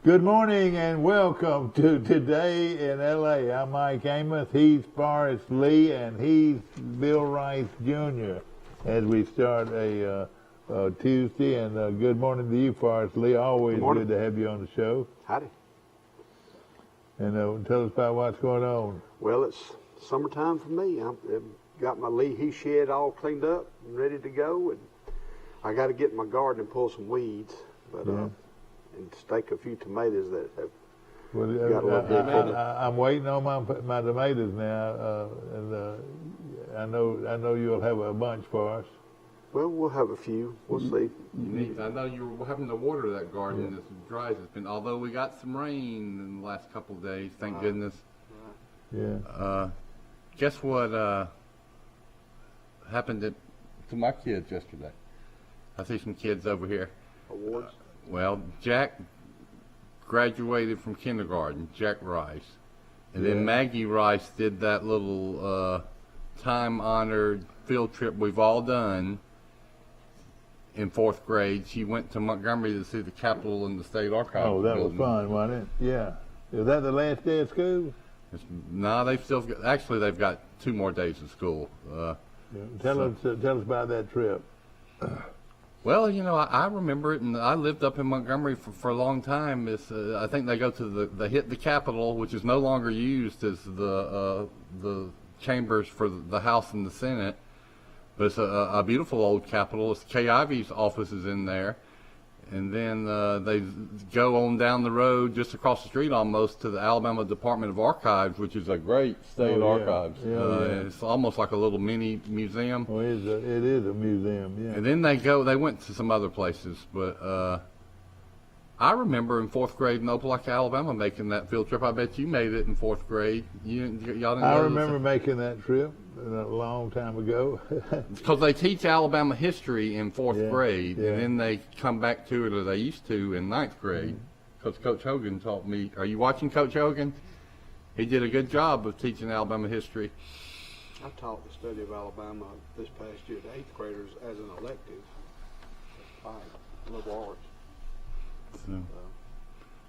Good morning and welcome to Today in L.A. I'm Mike Amos, he's Forrest Lee, and he's Bill Rice Jr. As we start a Tuesday, and good morning to you, Forrest Lee. Always good to have you on the show. Howdy. And tell us about what's going on. Well, it's summertime for me. I've got my Lee shed all cleaned up and ready to go, and I got to get in my garden and pull some weeds, but and stake a few tomatoes that have got a little bit in it. I'm waiting on my tomatoes now, and I know you'll have a bunch for us. Well, we'll have a few. We'll see. I know you were having to water that garden as dry as it's been, although we got some rain in the last couple of days, thank goodness. Yeah. Guess what happened to my kids yesterday? I see some kids over here. Awards? Well, Jack graduated from kindergarten, Jack Rice. And then Maggie Rice did that little time-honored field trip we've all done in 4th grade. She went to Montgomery to see the Capitol and the State Archives. Oh, that was fun, wasn't it? Yeah. Is that the last day of school? No, they've still got, actually they've got 2 more days of school. Tell us about that trip. Well, you know, I remember it, and I lived up in Montgomery for a long time. I think they go to they hit the Capitol, which is no longer used as the chambers for the House and the Senate, but it's a beautiful old Capitol. It's Kay Ivey's office is in there, and then they go on down the road just across the street almost to the Alabama Department of Archives, which is a great state archives. It's almost like a little mini museum. Well, it is a museum, yeah. And then they went to some other places, but I remember in 4th grade in Opelika, Alabama, making that field trip. I bet you made it in 4th grade. Y'all didn't I remember making that trip a long time ago. Because they teach Alabama history in 4th grade, and then they come back to it as they used to in 9th grade. Because Coach Hogan taught me. Are you watching Coach Hogan? He did a good job of teaching Alabama history. I taught the study of Alabama this past year to 8th graders as an elective. Liberal arts.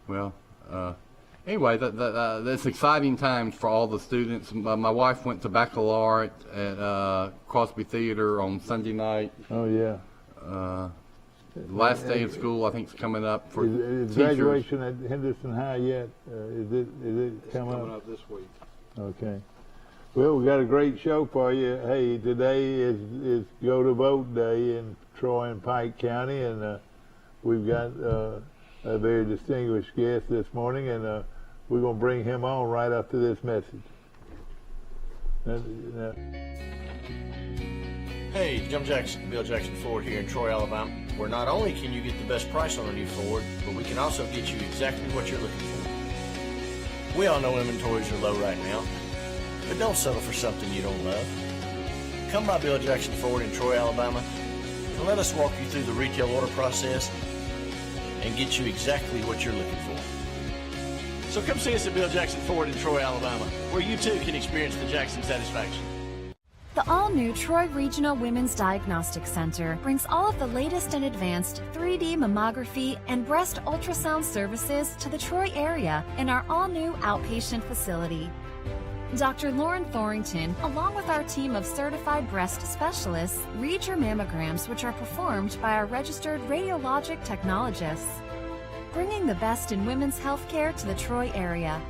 Well, anyway, that's exciting times for all the students. My wife went to baccalaureate at Crosby Theater on Sunday night. Oh, yeah. The last day of school, I think, is coming up for is graduation at Henderson High yet? Is it coming up this week? Okay. Well, we got a great show for you. Hey, today is Go to Vote Day in Troy and Pike County, and we've got a very distinguished guest this morning, and we're going to bring him on right after this message. Hey, Jim Jackson, Bill Jackson Ford here in Troy, Alabama, where not only can you get the best price on a new Ford, but we can also get you exactly what you're looking for. We all know inventories are low right now, but don't settle for something you don't love. Come by Bill Jackson Ford in Troy, Alabama, and let us walk you through the retail order process and get you exactly what you're looking for. So come see us at Bill Jackson Ford in Troy, Alabama, where you too can experience the Jackson satisfaction. The all-new Troy Regional Women's Diagnostic Center brings all of the latest and advanced 3D mammography and breast ultrasound services to the Troy area in our all-new outpatient facility. Dr. Lauren Thorington, along with our team of certified breast specialists, read your mammograms, which are performed by our registered radiologic technologists, bringing the best in women's health care to the Troy area.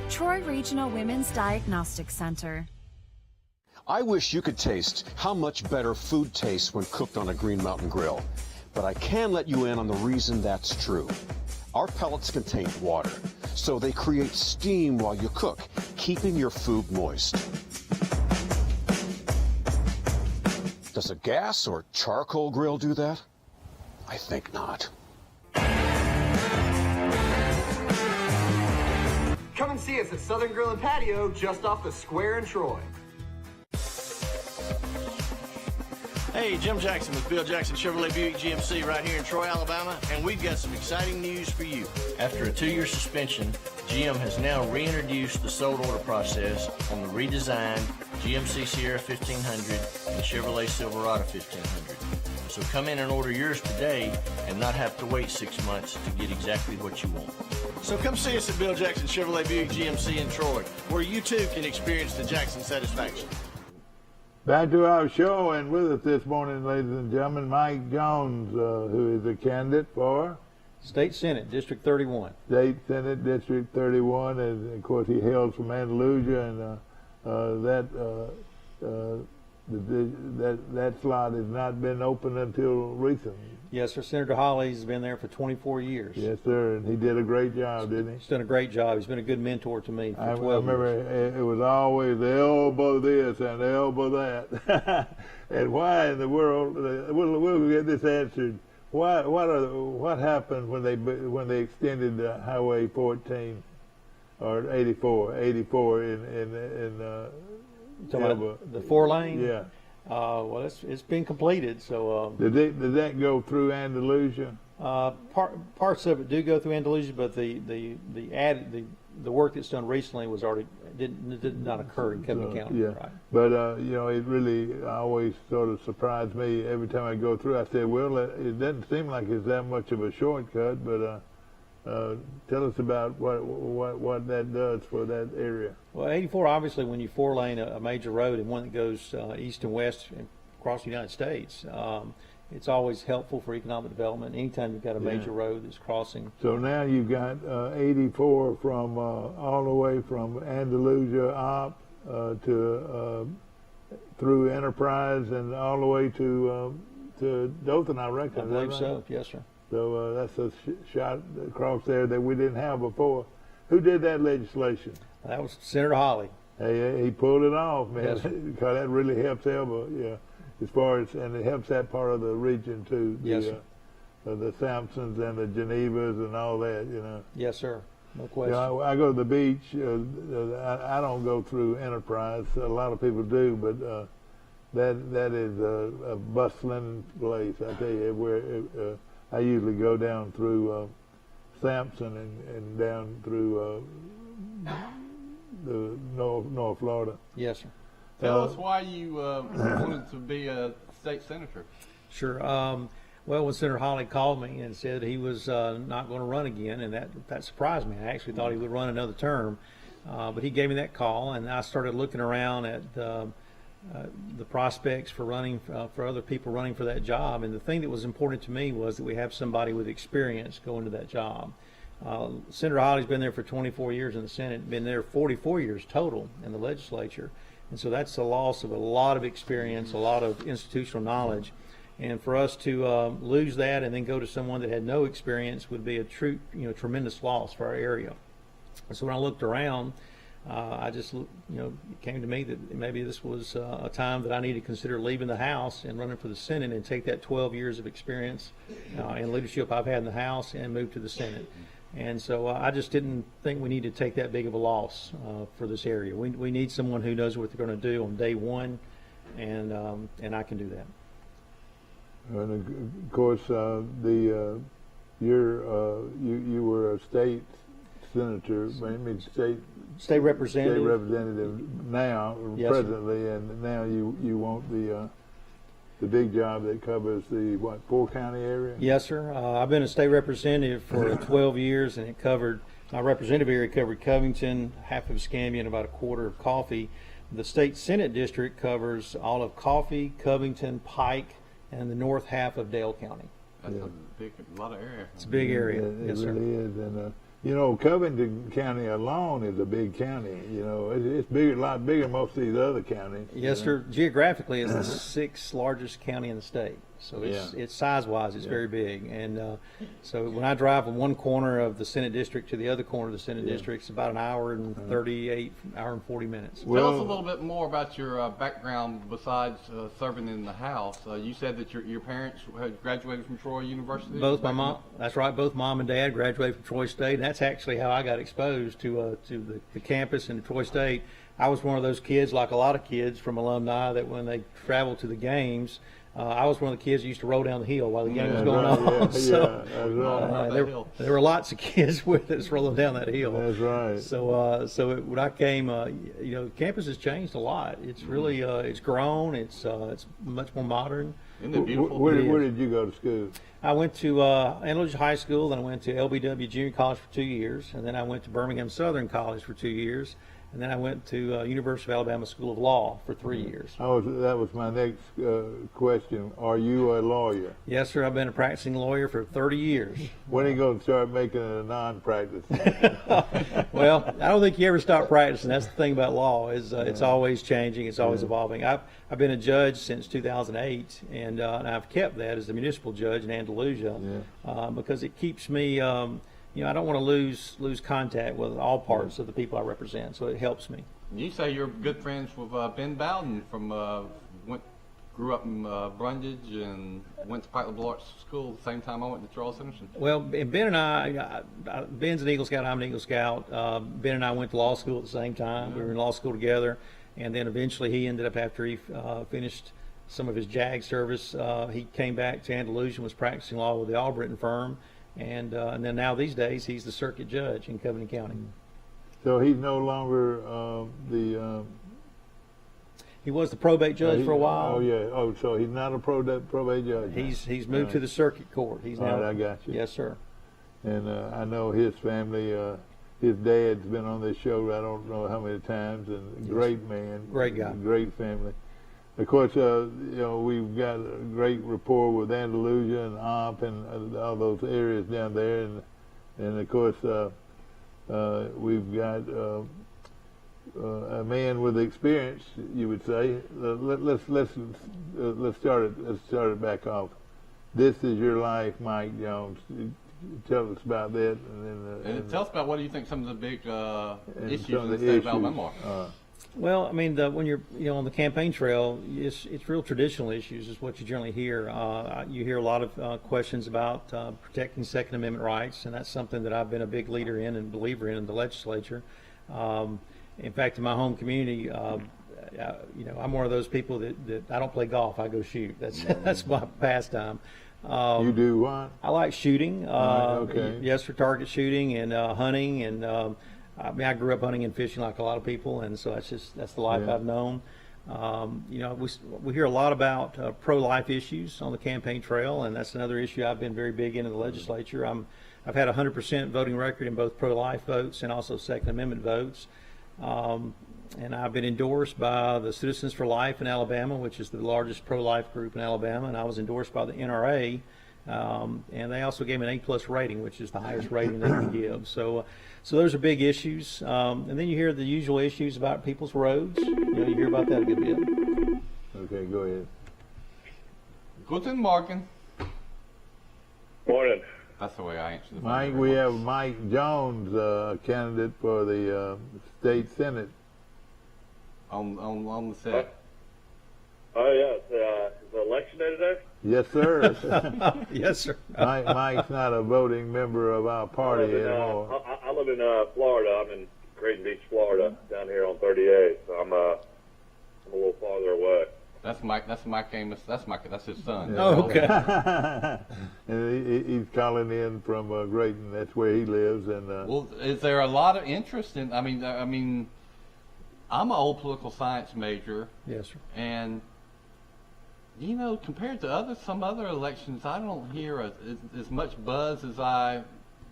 Troy Regional Women's Diagnostic Center. I wish you could taste how much better food tastes when cooked on a Green Mountain grill, but I can let you in on the reason that's true. Our pellets contain water, so they create steam while you cook, keeping your food moist. Does a gas or charcoal grill do that? I think not. Come and see us at Southern Grill and Patio, just off the square in Troy. Hey, Jim Jackson with Bill Jackson Chevrolet Buick GMC right here in Troy, Alabama, and we've got some exciting news for you. After a 2-year suspension, GM has now reintroduced the sold order process on the redesigned GMC Sierra 1500 and Chevrolet Silverado 1500. So So come in and order yours today and not have to wait 6 months to get exactly what you want. So come see us at Bill Jackson Chevrolet Buick GMC in Troy, where you too can experience the Jackson satisfaction. Back to our show, and with us this morning, ladies and gentlemen, Mike Jones, who is a candidate for State Senate, District 31. State Senate, District 31, and of course he hails from Andalusia, and that slot has not been open until recently. Yes, sir. Senator Hawley's been there for 24 years. Yes, sir, and he did a great job, didn't he? He's done a great job. He's been a good mentor to me for 12 I remember years. it was always the elbow this and the elbow that. And why in the world, we'll get this answered, what happened when they extended Highway 14 or 84 in the 4-lane? Yeah. Well, it's been completed. So did that go through Andalusia? Parts of it do go through Andalusia, but the work that's done recently was already did not occur in Covington County. Yeah, right. But it really always sort of surprised me every time I go through. I said, well, it doesn't seem like it's that much of a shortcut, but tell us about what that does for that area. Well, 84, obviously, when you 4-lane a major road and one that goes east and west across the United States, it's always helpful for economic development. Anytime you've got a major road that's crossing. So now you've got 84 from all the way from Andalusia up to through Enterprise and all the way to Dothan, I reckon. I believe so. Yes, sir. So that's a shot across there that we didn't have before. Who did that legislation? That was Senator Hawley. Hey, he pulled it off, man. Yes, Because that really helps Elba, as far as, and it helps that part of the region too. Yes, sir. The Sampsons and the Genevas and all that, Yes, sir. No question. I go to the beach. I don't go through Enterprise. A lot of people do, but that is a bustling place. I tell you, where I usually go down through Sampson and down through the North Florida. Yes, sir. Tell us why you wanted to be a state senator. Sure. Well, when Senator Hawley called me and said he was not going to run again, and that surprised me. I actually thought he would run another term, but he gave me that call, and I started looking around at the prospects for running for other people running for that job. And the thing that was important to me was that we have somebody with experience go into that job. Senator Hawley's been there for 24 years in the Senate, been there 44 years total in the legislature. And so that's a loss of a lot of experience, a lot of institutional knowledge. And for us to lose that and then go to someone that had no experience would be a tremendous loss for our area. And so when I looked around, I just, it came to me that maybe this was a time that I need to consider leaving the House and running for the Senate and take that 12 years of experience and leadership I've had in the House and move to the Senate. And so I just didn't think we need to take that big of a loss for this area. We need someone who knows what they're going to do on day one, and I can do that. And of course, you were a state senator, state representative. State representative now, yes, presently, sir. And now you want the big job that covers the 4-county area? Yes, sir. I've been a state representative for 12 years, and my representative area covered Covington, half of Escambia, and about a quarter of Coffee. The state Senate district covers all of Coffee, Covington, Pike, and the north half of Dale County. That's a lot of area. It's a big area. It yes, really sir. is. And Covington County alone is a big county. It's bigger, a lot bigger than most of these other counties. Yes, sir. Geographically, it's the 6th largest county in the state. So it's size-wise, it's very big. And so when I drive from one corner of the Senate district to the other corner of the Senate district, it's about an hour and 40 minutes. Tell us a little bit more about your background besides serving in the House. You said that your parents had graduated from Troy University? Both my mom, that's right, both mom and dad graduated from Troy State. And that's actually how I got exposed to the campus in Troy State. I was one of those kids, like a lot of kids from alumni, that when they traveled to the games, I was one of the kids who used to roll down the hill while the game was That's going right, on. yeah, So, yeah, that's right. there were lots of kids with us rolling down that hill. That's right. So when I came, campus has changed a lot. It's really it's grown. It's much more modern. Isn't it beautiful? Where did you go to school? I went to Andalusia High School, then I went to LBW Junior College for 2 years, and then I went to Birmingham Southern College for 2 years, and then I went to University of Alabama School of Law for 3 years. That was my next question. Are you a lawyer? Yes, sir. I've been a practicing lawyer for 30 years. When are you going to start making it a non-practice? Well, I don't think you ever stop practicing. That's the thing about law is it's always changing. It's always evolving. I've been a judge since 2008, and I've kept that as the municipal judge in Andalusia because it keeps me. I don't want to lose contact with all parts of the people I represent, so it helps me. You say you're good friends with Ben Bowden from grew up in Brundage and went to Pike Liberal Arts School the same time I went to Charles Henderson. Well, Ben and I, Ben's an Eagle Scout, I'm an Eagle Scout. Ben and I went to law school at the same time. We were in law school together, and then eventually he ended up, after he finished some of his JAG service, he came back to Andalusia and was practicing law with the Albritton firm, and then now these days he's the circuit judge in Covington County. So he's no longer He was the probate judge for a while. Oh yeah. Oh, so he's not a probate judge. He's moved to the circuit court. He's now. All right, I got you. Yes, sir. And I know his family. His dad's been on this show. I don't know how many times. And great man. Great guy. Great family. Of course, we've got a great rapport with Andalusia and Omp and all those areas down there, and of course we've got a man with experience, you would say. Let's start it back off. This is your life, Mike Jones. Tell us about that, and tell us about what do you think some of the big issues in the the state of Alabama are. Well, I mean, when you're on the campaign trail, it's real traditional issues is what you generally hear. You hear a lot of questions about protecting Second Amendment rights, and that's something that I've been a big leader in and believer in the legislature. In fact, in my home community, I'm one of those people that I don't play golf. I go shoot. That's my pastime. You do what? I like shooting. Okay. Yes, for target shooting and hunting, and I grew up hunting and fishing like a lot of people, and so that's the life I've known. We hear a lot about pro-life issues on the campaign trail, and that's another issue I've been very big into the legislature. I've had a 100% voting record in both pro-life votes and also Second Amendment votes. And I've been endorsed by the Citizens for Life in Alabama, which is the largest pro-life group in Alabama, and I was endorsed by the NRA, and they also gave me an A+ rating, which is the highest rating they can give. So those are big issues. And then you hear the usual issues about people's roads. You hear about that a good bit. Okay, go ahead. Guten Morgen. Morning. That's the way I answer the phone. Mike, we have Mike Jones, candidate for the state senate. On the set. Oh yeah, is the election day today? Yes, sir. Yes, sir. Mike's not a voting member of our party anymore. I live in Florida. I'm in Creighton Beach, Florida, down here on 38. So I'm a little farther away. That's Mike Amos. That's his son. Yeah. Oh, okay. And he's calling in from Creighton. That's where he lives. And well, is there a lot of interest in? I mean, I'm an old political science major. Yes, sir. And compared to some other elections, I don't hear as much buzz as I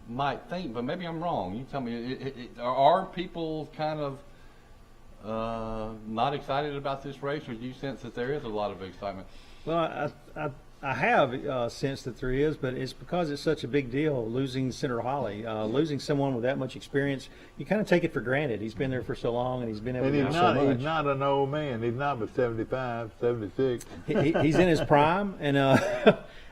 might think. But maybe I'm wrong. You tell me. Are people kind of not excited about this race, or do you sense that there is a lot of excitement? Well, I have sensed that there is, but it's because it's such a big deal losing Senator Hawley. Losing someone with that much experience, you kind of take it for granted. He's been there for so long, and he's been able to do so much. He's not an old man. He's not but 75, 76. He's in his prime, and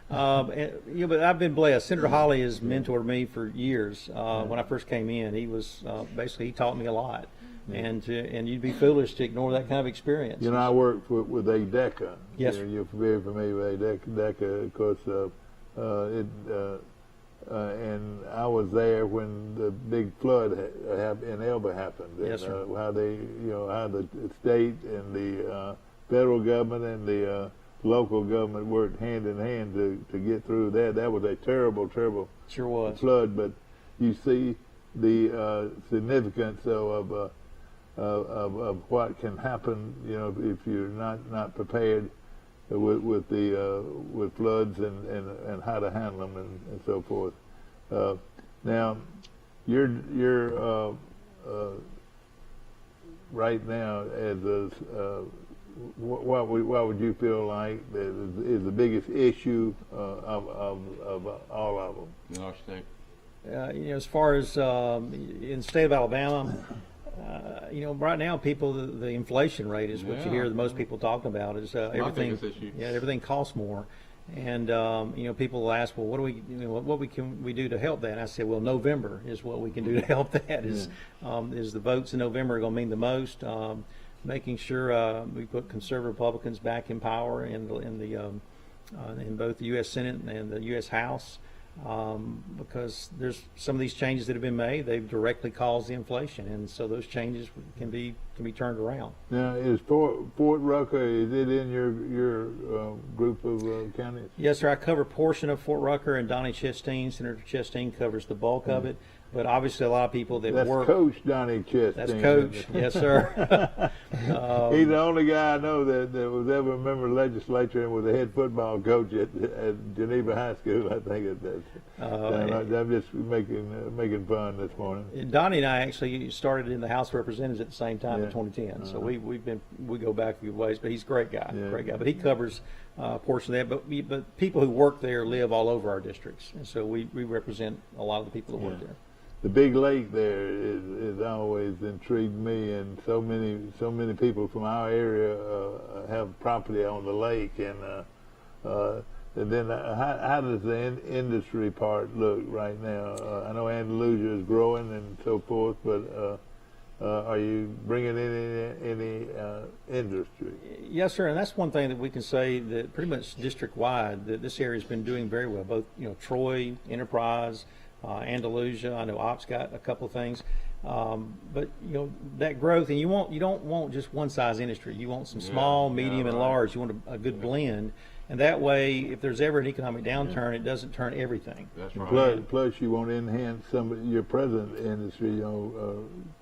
but I've been blessed. Senator Hawley has mentored me for years. When I first came in, he was basically he taught me a lot. And you'd be foolish to ignore that kind of experience. I worked with ADECA. Yes. You're very familiar with ADECA, of course. And I was there when the big flood in Elba happened. Yes, and, sir. how the state and the federal government and the local government worked hand in hand to get through that. That was a terrible Sure was. flood, but you see the significance of what can happen, if you're not prepared with floods and how to handle them and so forth. Now, you're right now as what would you feel like is the biggest issue of all of them? In our state. As far as in the state of Alabama, right now the inflation rate is what you hear the most people talking about is everything. biggest issue. Yeah, everything costs more, and people will ask, well, what can we do to help that? And I said, well, November is what we can do to help that. Is the votes in November are going to mean the most. Making sure we put conservative Republicans back in power in both the U.S. Senate and the U.S. House. Because there's some of these changes that have been made, they've directly caused the inflation, and so those changes can be turned around. Now, is Fort Rucker, is it in your group of counties? Yes, sir. I cover a portion of Fort Rucker, and Donnie Chastain, Senator Chastain, covers the bulk of it. But obviously, a lot of people that That's work. Coach Donnie Chastain. That's Coach, yes, sir. He's the only guy I know that was ever a member of the legislature and was a head football coach at Geneva High School. I think I'm just making fun this morning. Donnie and I actually started in the House of Representatives at the same time in 2010. So we go back a few ways. But he's a great guy, great guy. But he covers a portion of that. But people who work there live all over our districts, and so we represent a lot of the people that work there. The big lake there is always intrigued me, and so many people from our area have property on the lake, and then how does the industry part look right now? I know Andalusia is growing and so forth, but are you bringing in any industry? Yes, sir, and that's one thing that we can say that pretty much district-wide that this area has been doing very well. Both Troy, Enterprise, Andalusia. I know Ops got a couple of things, but that growth, and you don't want just one size industry. You want some small, medium, and large. You want a good blend, and that way, if there's ever an economic downturn, it doesn't turn everything. That's right. Plus, you want to enhance some of your present industry.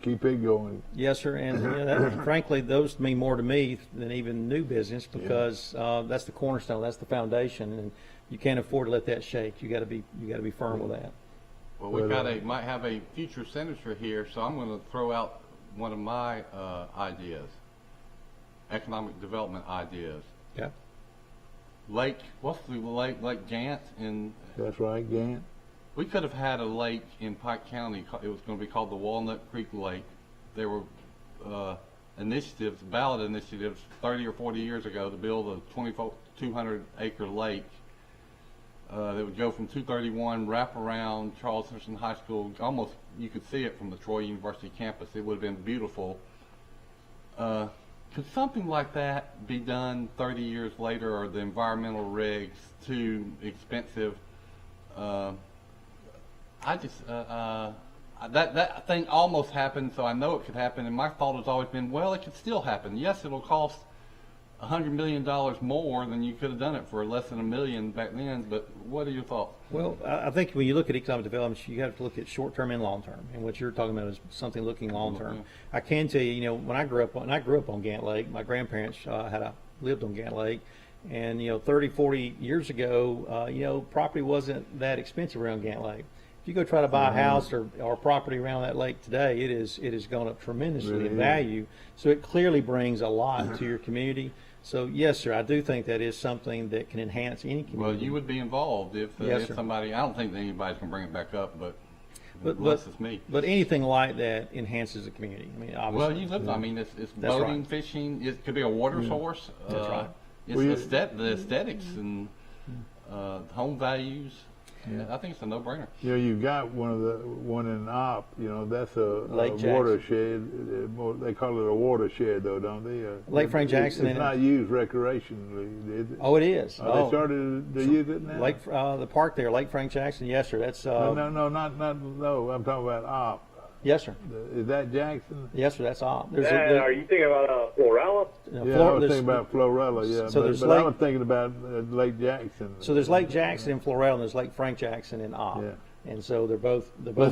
Keep it going. Yes, sir, and frankly, those mean more to me than even new business because that's the cornerstone, that's the foundation, and you can't afford to let that shake. You got to be firm with that. Well, we might have a future senator here, so I'm going to throw out one of my ideas, economic development ideas. Yeah. What's the lake? Lake Gant That's right, Gant. We could have had a lake in Pike County. It was going to be called the Walnut Creek Lake. There were ballot initiatives 30 or 40 years ago to build a 2,200-acre lake. That would go from 231, wrap around Charles Henderson High School. Almost, you could see it from the Troy University campus. It would have been beautiful. Could something like that be done 30 years later, or the environmental regs too expensive? That thing almost happened, so I know it could happen. And my thought has always been, well, it could still happen. Yes, it'll cost $100 million more than you could have done it for less than $1 million back then. But what are your thoughts? Well, I think when you look at economic development, you have to look at short-term and long-term. And what you're talking about is something looking long-term. I can tell you, when I grew up on Gant Lake, my grandparents lived on Gant Lake, and 30, 40 years ago, property wasn't that expensive around Gant Lake. If you go try to buy a house or property around that lake today, it has gone up tremendously in value. So it clearly brings a lot to your community. So yes, sir, I do think that is something that can enhance any community. Well, you would be involved if somebody. I don't think that anybody's going to bring it back up, but unless it's me. But anything like that enhances the community. I mean, obviously. Well, you live. I mean, it's boating, fishing. It could be a water source. That's right. It's the aesthetics and home values. Yeah. I think it's a no-brainer. You've got one in Op. That's a watershed. They call it a watershed, though, don't they? Lake Frank Jackson. It's not used recreationally, is it? Oh, it is. They started to use it now. The park there, Lake Frank Jackson. Yes, sir. That's no. I'm talking about Op. Yes, sir. Is that Jackson? Yes, sir. That's all. Are you thinking about Florella? Yeah, I was thinking about Florella, yeah. So but I was thinking about Lake Jackson. So there's Lake Jackson in Florella, and there's Lake Frank Jackson in Opp. Yeah. And so they're both. But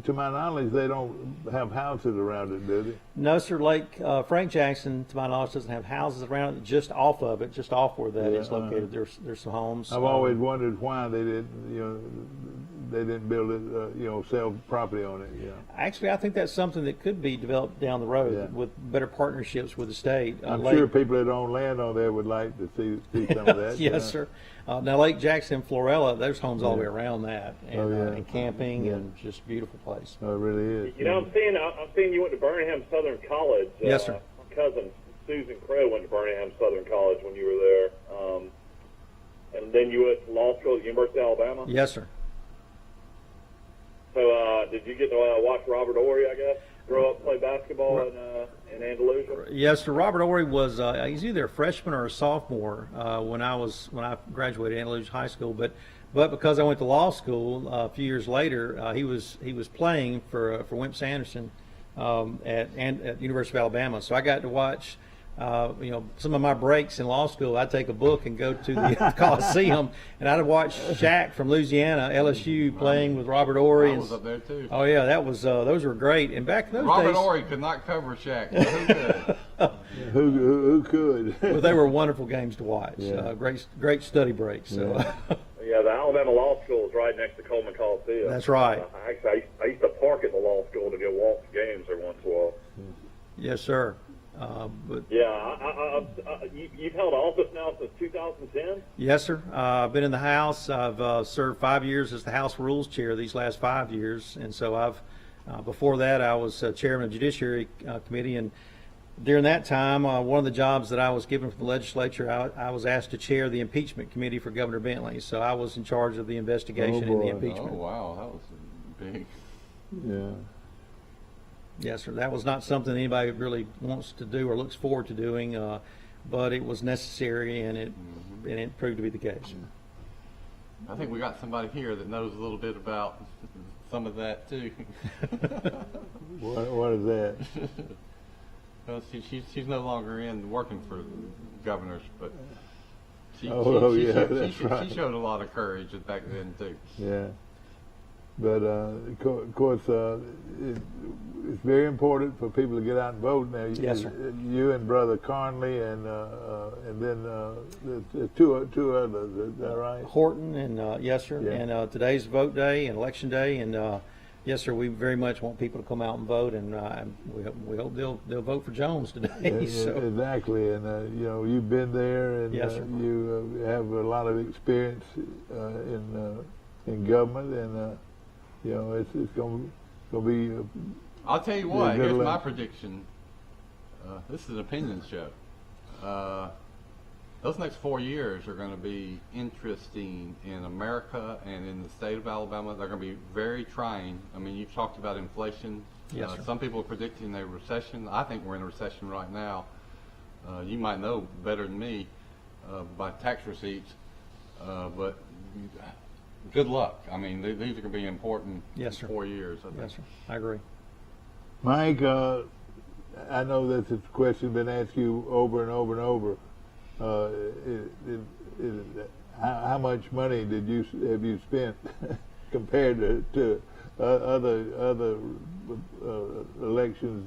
to my knowledge, they don't have houses around it, do they? No, sir. Lake Frank Jackson, to my knowledge, doesn't have houses around it. Just off of it, just off where that is located. There's some homes. I've always wondered why they didn't, they didn't build it, sell property on it. Yeah. Actually, I think that's something that could be developed down the road with better partnerships with the state. I'm sure people that own land on there would like to see some of that. Yes, sir. Now, Lake Jackson, Florella, there's homes all the way around that, and, and camping, and just beautiful place. Oh, it really is. I'm seeing you went to Birmingham Southern College. Yes, sir. My cousin Susan Crow went to Birmingham Southern College when you were there, and then you went to law school at the University of Alabama. Yes, sir. So, did you get to watch Robert Horry, I guess, grow up, play basketball in Andalusia? Yes, sir. Robert Horry was he's either a freshman or a sophomore when I graduated Andalusia High School, but because I went to law school a few years later, he was playing for Wimp Sanderson at University of Alabama. So I got to watch. Some of my breaks in law school, I'd take a book and go to the Coliseum, and I'd watch Shaq from Louisiana, LSU, playing with Robert Horry. I was up there too. Oh yeah, that was those were great. And back in those days, Robert Horry could not cover Shaq. Who could? Well, they were wonderful games to watch. Yeah. Great study breaks. So. Yeah, the Alabama Law School is right next to Coleman Coliseum. That's right. I used to park at the law school to go walk the games every once in a while. Yes, sir. You've held office now since 2010? Yes, sir. I've been in the House. I've served 5 years as the House Rules Chair these last 5 years, and so before that I was chairman of the Judiciary Committee, and during that time, one of the jobs that I was given from the legislature, I was asked to chair the impeachment committee for Governor Bentley, so I was in charge of the investigation and the impeachment. Oh, wow, that was big. Yeah. Yes, sir. That was not something anybody really wants to do or looks forward to doing, but it was necessary, and it proved to be the case. I think we got somebody here that knows a little bit about some of that too. What is that? Well, she's no longer working for governors, but she showed a lot of courage back then too. Yeah. But of course, it's very important for people to get out and vote now. Yes, sir. You and Brother Conley, and then there's two others. Is that right? Horton and yes, sir. Yeah. And today's vote day and election day, and yes, sir. We very much want people to come out and vote, and we hope they'll vote for Jones today. So. Exactly, and you've been there, and yes, sir. You have a lot of experience in government, and. It's going to be. I'll tell you what. Here's my prediction. This is an opinion show. Those next 4 years are going to be interesting in America and in the state of Alabama. They're going to be very trying. I mean, you've talked about inflation. Yes, sir. Some people are predicting a recession. I think we're in a recession right now. You might know better than me by tax receipts, but. Good luck. I mean, these are going to be important. Yes, sir. 4 years, I think. Yes, sir. I agree. Mike, I know that this question has been asked you over and over and over. How much money have you spent compared to other elections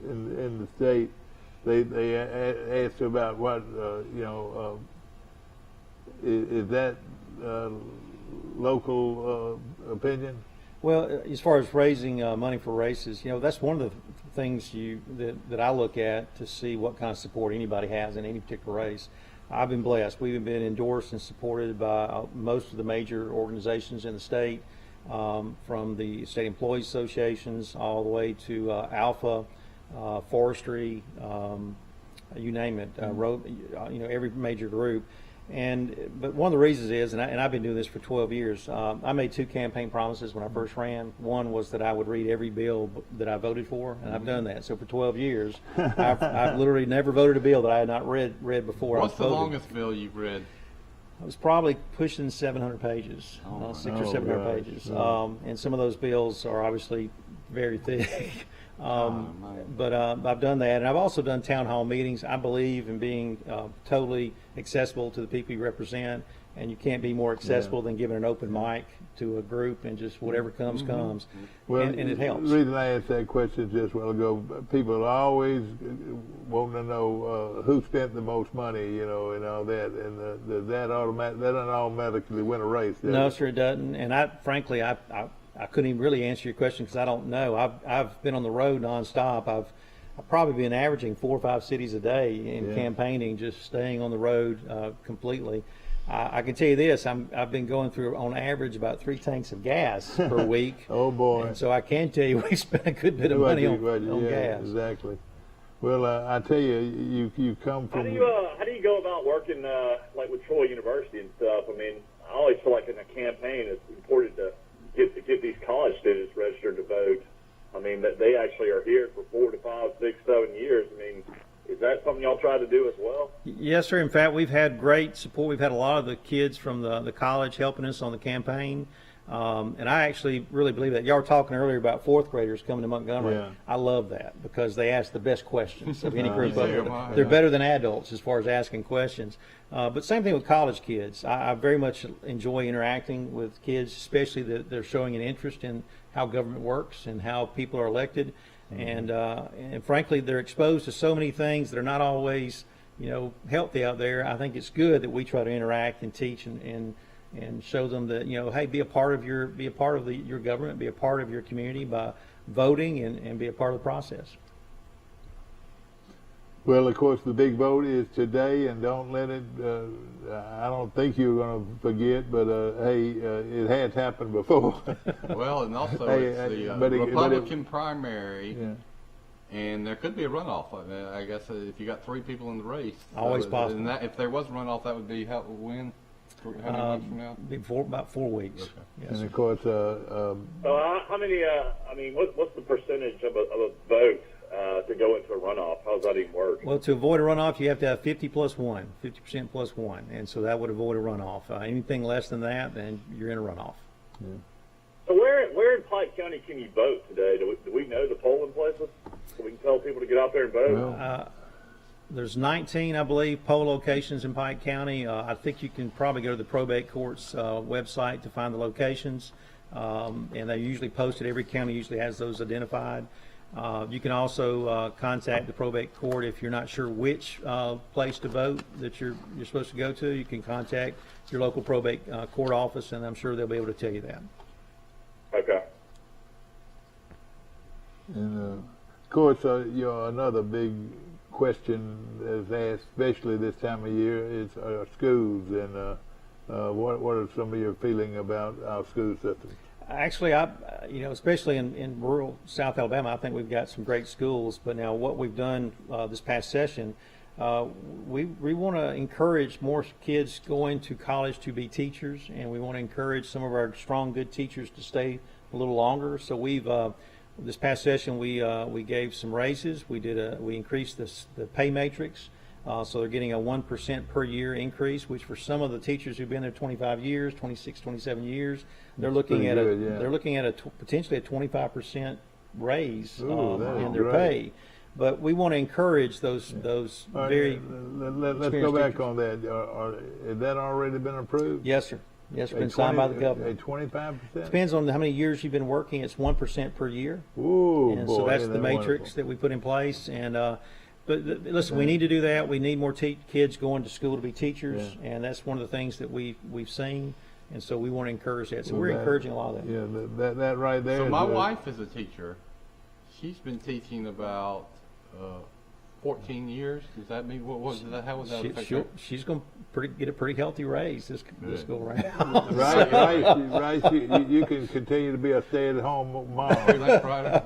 in the state? They asked about what is that local opinion? Well, as far as raising money for races, that's one of the things that I look at to see what kind of support anybody has in any particular race. I've been blessed. We've been endorsed and supported by most of the major organizations in the state, from the state employees associations all the way to Alpha, Forestry, you name it, every major group. But one of the reasons is, and I've been doing this for 12 years, I made 2 campaign promises when I first ran. One was that I would read every bill that I voted for, and I've done that. So for 12 years, I've literally never voted a bill that I had not read before. What's the longest bill you've read? It was probably pushing 700 pages, 600 or 700 pages. And some of those bills are obviously very thick. But I've done that, and I've also done town hall meetings. I believe in being totally accessible to the people you represent, and you can't be more accessible than giving an open mic to a group, and just whatever comes, comes. Well, and it helps. The reason I asked that question just a while ago, people are always wanting to know who spent the most money, you know, and all that, and that doesn't automatically win a race. No, sir, it doesn't. And I couldn't even really answer your question because I don't know. I've been on the road nonstop. I've probably been averaging 4 or 5 cities a day in campaigning, just staying on the road completely. I can tell you this: I've been going through on average about 3 tanks of gas per week. Oh boy! And so I can tell you we spent a good bit of money on gas. Exactly. Well, I tell you, you come from. How do you go about working like with Troy University and stuff? I mean, I always feel like in a campaign it's important to get these college students registered to vote. I mean, that they actually are here for 4 to 5, 6, 7 years. I mean, is that something y'all try to do as well? Yes, sir. In fact, we've had great support. We've had a lot of the kids from the college helping us on the campaign. And I actually really believe that. Y'all were talking earlier about 4th graders coming to Montgomery. Yeah. I love that because they ask the best questions of any group of them. Yeah. They're better than adults as far as asking questions. But same thing with college kids. I very much enjoy interacting with kids, especially that they're showing an interest in how government works and how people are elected. And frankly, they're exposed to so many things that are not always, healthy out there. I think it's good that we try to interact and teach and show them that, hey, be a part of your government, be a part of your community by voting and be a part of the process. Well, of course, the big vote is today, and don't let it. I don't think you're going to forget, but hey, it has happened before. Well, and also it's the Republican primary. Yeah. And there could be a runoff. I guess if you got 3 people in the race, Always possible. And if there was a runoff, that would be when? How many months from now? About 4 weeks. Okay. Yes, and of course, so how many? I mean, what's the percentage of a vote to go into a runoff? How does that even work? Well, to avoid a runoff, you have to have 50% plus 1, and so that would avoid a runoff. Anything less than that, then you're in a runoff. Yeah. So where in Pike County can you vote today? Do we know the polling places so we can tell people to get out there and vote? Well, there's 19, I believe, poll locations in Pike County. I think you can probably go to the probate court's website to find the locations, and they usually post it. Every county usually has those identified. You can also contact the probate court if you're not sure which place to vote that you're supposed to go to. You can contact your local probate court office, and I'm sure they'll be able to tell you that. Okay. And of course, another big question is asked, especially this time of year, is schools, and what are some of your feeling about our school system? Actually, especially in rural South Alabama, I think we've got some great schools. But now, what we've done this past session, we want to encourage more kids going to college to be teachers, and we want to encourage some of our strong, good teachers to stay a little longer. So we've this past session we gave some raises. We increased the pay matrix. So they're getting a 1% per year increase, which for some of the teachers who've been there 25 years, 26, 27 years, they're looking at potentially a 25% raise in their pay. But we want to encourage those very. Let's go back on that. Has that already been approved? Yes, sir. Yes, it's been signed by the governor. A 25%? Depends on how many years you've been working. It's 1% per year. Ooh, and boy, so that's the matrix wonderful that we put in place. And but listen, we need to do that. We need more kids going to school to be teachers, and that's one of the things that we've seen. And so we want to encourage that. So we're encouraging a lot of that. Yeah, that right there. So my wife is a teacher. She's been teaching about 14 years. Does that mean how was that affect her? She's going to get a pretty healthy raise this go around. right. You can continue to be a stay-at-home mom. That's right.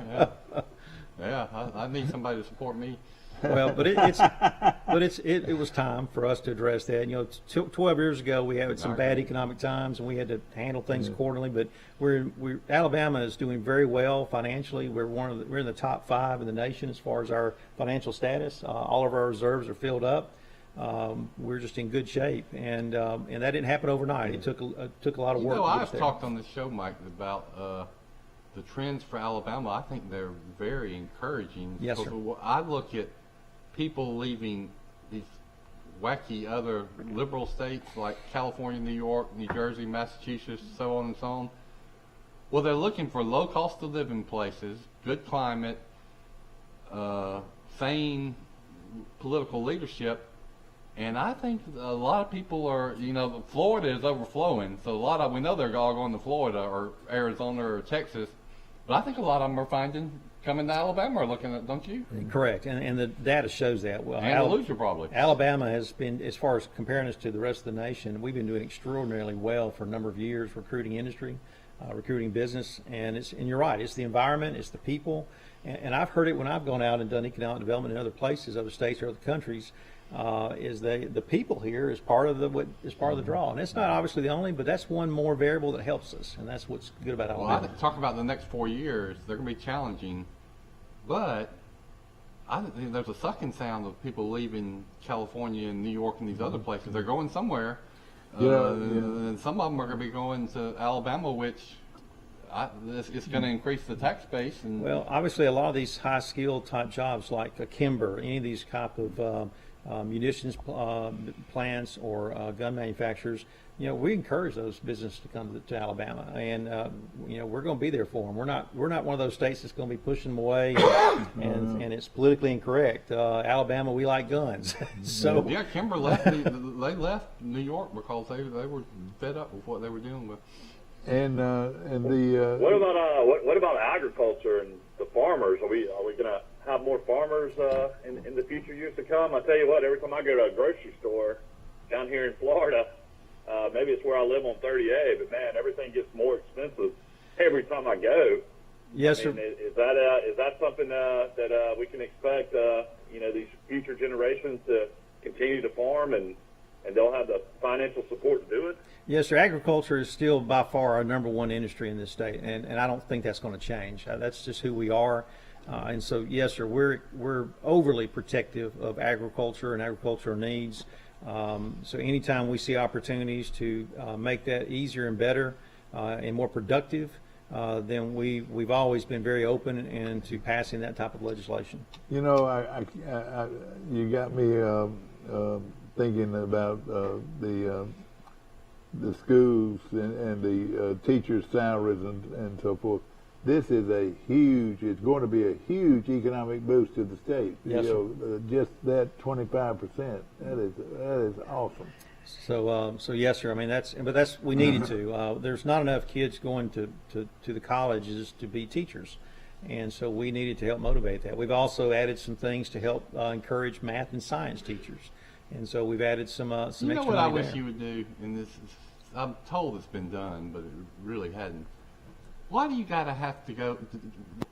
Yeah. I need somebody to support me. Well, but it was time for us to address that. 12 years ago we had some bad economic times and we had to handle things accordingly. But Alabama is doing very well financially. We're in the top 5 in the nation as far as our financial status. All of our reserves are filled up. We're just in good shape, and that didn't happen overnight. It took a lot of work. I've talked on this show, Mike, about the trends for Alabama, I think they're very encouraging. Yes, sir. Because I look at people leaving these wacky other liberal states like California, New York, New Jersey, Massachusetts, so on and so on. Well, they're looking for low cost of living places, good climate, sane political leadership, and I think a lot of people are, Florida is overflowing, so we know they're all going to Florida or Arizona or Texas, but I think a lot of them are coming to Alabama or looking at, don't you? Correct, and the data shows that. Well, Andalusia probably. Alabama has been, as far as comparing us to the rest of the nation, we've been doing extraordinarily well for a number of years, recruiting industry, recruiting business, and you're right, it's the environment, it's the people, and I've heard it when I've gone out and done economic development in other places, other states or other countries, is the people here is part of the draw, and it's not obviously the only, but that's one more variable that helps us, and that's what's good about Alabama. Well, I talk about the next 4 years, they're going to be challenging, but I think there's a sucking sound of people leaving California and New York and these other places. They're going somewhere. And some of them are going to be going to Alabama, which it's going to increase the tax base. And well, obviously, a lot of these high-skilled type jobs, like a Kimber, any of these type of munitions plants or gun manufacturers, we encourage those businesses to come to Alabama, and we're going to be there for them. We're not one of those states that's going to be pushing them away, and it's politically incorrect. Alabama, we like guns. So yeah, Kimber left. They left New York because they were fed up with what they were dealing with. And the what about agriculture and the farmers? Are we going to have more farmers in the future years to come? I tell you what, every time I go to a grocery store down here in Florida, maybe it's where I live on 30A, but man, everything gets more expensive every time I go. Yes, sir. Is that something that we can expect? These future generations to continue to farm and they'll have the financial support to do it? Yes, sir. Agriculture is still by far our number one industry in this state, and I don't think that's going to change. That's just who we are. And so, yes, sir, we're overly protective of agriculture and agricultural needs. So anytime we see opportunities to make that easier and better and more productive, then we've always been very open into passing that type of legislation. you got me thinking about the schools and the teachers' salaries and so forth. This is it's going to be a huge economic boost to the state. Yes, sir. Just that 25%. That is awesome. So yes, sir. I mean we needed to. There's not enough kids going to the colleges to be teachers, and so we needed to help motivate that. We've also added some things to help encourage math and science teachers, and so we've added some extra money there. You know what I wish you would do, and this I'm told it's been done, but it really hadn't. Why do you got to have to go?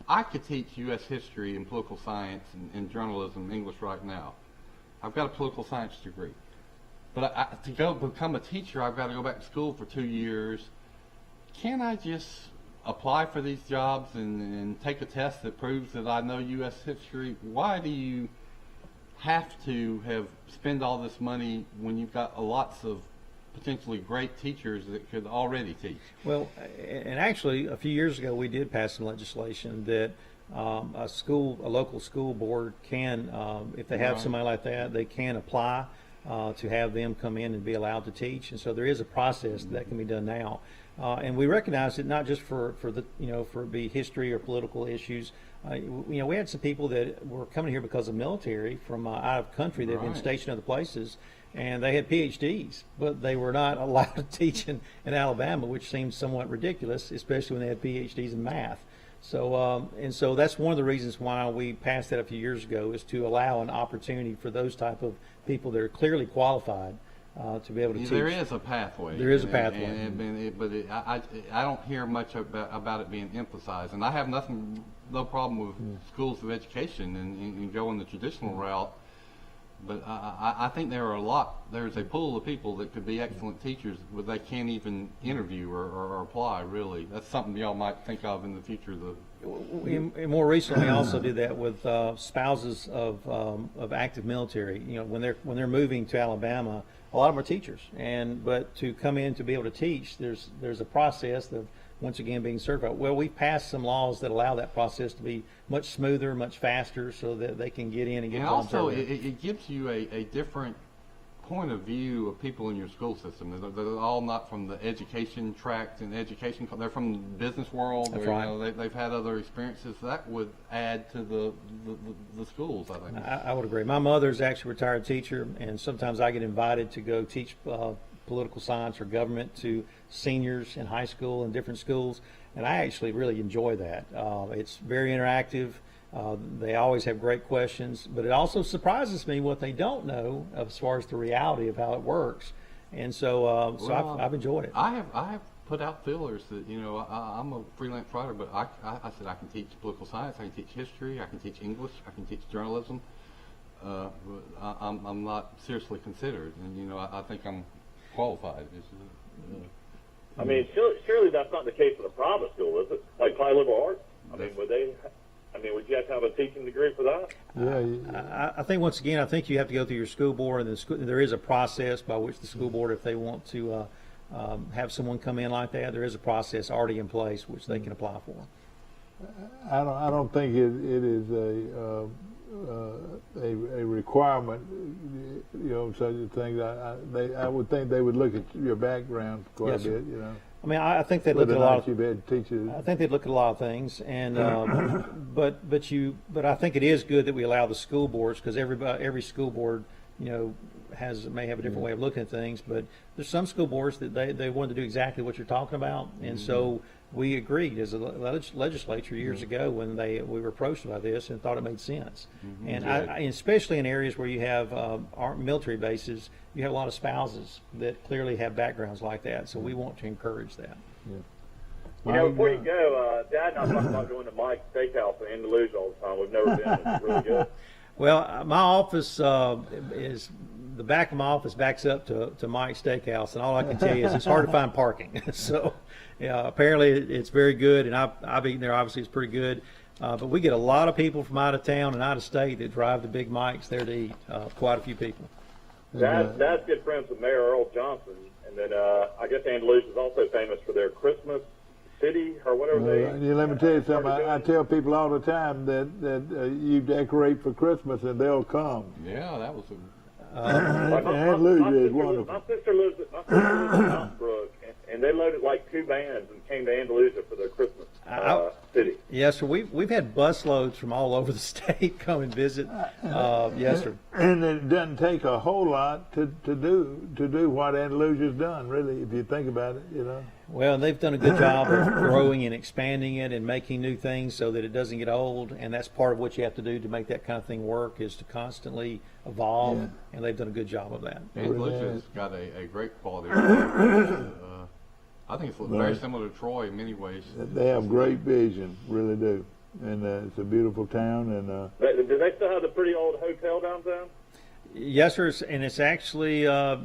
I could teach U.S. history and political science and journalism, English right now. I've got a political science degree. But to go become a teacher, I've got to go back to school for 2 years. Can't I just apply for these jobs and take a test that proves that I know U.S. history? Why do you have to spend all this money when you've got lots of potentially great teachers that could already teach? Well, and actually, a few years ago, we did pass some legislation that a local school board can, if they have somebody like that, they can apply to have them come in and be allowed to teach. And so there is a process that can be done now. And we recognize it not just for be history or political issues. We had some people that were coming here because of military from out of country. They've been stationed other places, and they had PhDs, but they were not allowed to teach in Alabama, which seems somewhat ridiculous, especially when they had PhDs in math. So and so that's one of the reasons why we passed that a few years ago, is to allow an opportunity for those type of people that are clearly qualified to be able to teach. There is a pathway. There is a pathway. I don't hear much about it being emphasized. And I have no problem with schools of education and going the traditional route. But I think there are a lot there's a pool of people that could be excellent teachers, but they can't even interview or apply, really. That's something y'all might think of in the future. We more recently also did that with spouses of active military. You know, when they're moving to Alabama, a lot of them are teachers, but to come in to be able to teach, there's a process of once again being certified. Well, we've passed some laws that allow that process to be much smoother, much faster, so that they can get in and get jobs. And also, it gives you a different point of view of people in your school system. They're all not from the education tract and education. They're from the business world. That's or, right. You know, they've had other experiences. That would add to the schools, I think. I would agree. My mother's actually a retired teacher, and sometimes I get invited to go teach political science or government to seniors in high school and different schools, and I actually really enjoy that. It's very interactive. They always have great questions, but it also surprises me what they don't know as far as the reality of how it works. And so, I've enjoyed it. I have put out fillers that, you know, I'm a freelance writer, but I said I can teach political science, I can teach history, I can teach English, I can teach journalism. I'm not seriously considered, and you know, I think I'm qualified. I mean, surely that's not the case for the private school, is it? Like High Liberal Arts? I mean, would you have to have a teaching degree for that? Yeah. I think once again, I think you have to go through your school board, and there is a process by which the school board, if they want to have someone come in like that, there is a process already in place which they can apply for. I don't think it is a requirement, you know, such a thing. I would think they would look at your background quite a bit, you know. I mean, I think they'd look at a lot. I think they'd look at a lot of things, and but I think it is good that we allow the school boards, because every school board, you know, may have a different way of looking at things. But there's some school boards that they want to do exactly what you're talking about, and so we agreed as a legislature years ago when we were approached about this and thought it made sense. And especially in areas where you have military bases, you have a lot of spouses that clearly have backgrounds like that. So we want to encourage that. Yeah. You know, before you go, Dad and I talked about going to Mike's Steakhouse in Andalusia all the time. We've never been. It's really good. Well, my office is the back of my office backs up to Mike's Steakhouse, and all I can tell you is it's hard to find parking. So, yeah, apparently it's very good, and I've eaten there. Obviously, it's pretty good. But we get a lot of people from out of town and out of state that drive to Big Mike's there to eat. Quite a few people. Dad's good friends with Mayor Earl Johnson, and then I guess Andalusia is also famous for their Christmas city or whatever let me tell you something. I tell people all the time that you decorate for Christmas and they'll come. Yeah, that was Andalusia is wonderful. My sister lives in Mountsbrook, and they loaded like 2 vans and came to Andalusia for their Christmas city. Yes, sir. We've had bus loads from all over the state come and visit. Yes, sir. And it doesn't take a whole lot to do what Andalusia's done, really, if you think about it, you know. Well, they've done a good job of growing and expanding it and making new things so that it doesn't get old. And that's part of what you have to do to make that kind of thing work, is to constantly evolve. Yeah. And they've done a good job of that. Andalusia's got a great quality of life. I think it's very similar to Troy in many ways. They have great vision, really do. And it's a beautiful town. And do they still have the pretty old hotel downtown? Yes, sir, and it's actually I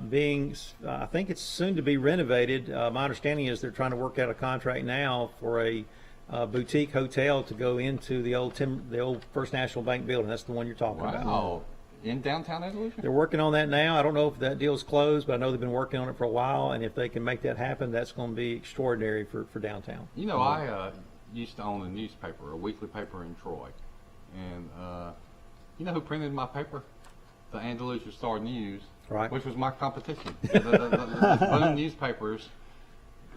think it's soon to be renovated. My understanding is they're trying to work out a contract now for a boutique hotel to go into the old First National Bank building. That's the one you're talking about. Wow. In downtown Andalusia? They're working on that now. I don't know if that deal's closed, but I know they've been working on it for a while, and if they can make that happen, that's going to be extraordinary for downtown. You know, I used to own a newspaper, a weekly paper in Troy, and you know who printed my paper? The Andalusia Star News, right, which was my competition. the Boone newspapers,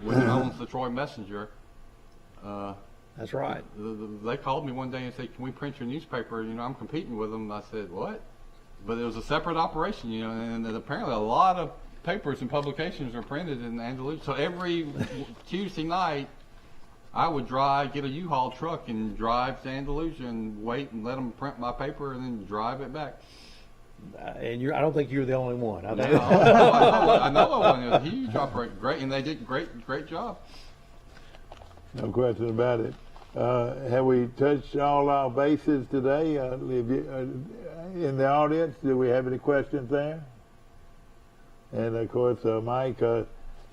which owns the Troy Messenger. That's right. They called me one day and said, "Can we print your newspaper?" You know, I'm competing with them. I said, "What?" But it was a separate operation, you know, and apparently a lot of papers and publications are printed in Andalusia. So every Tuesday night, I would get a U-Haul truck and drive to Andalusia and wait and let them print my paper and then drive it back. And I don't think you're the only one. I know I wasn't. It was a huge operation, great, and they did great job. No question about it. Have we touched all our bases today? In the audience, do we have any questions there? And of course, Mike,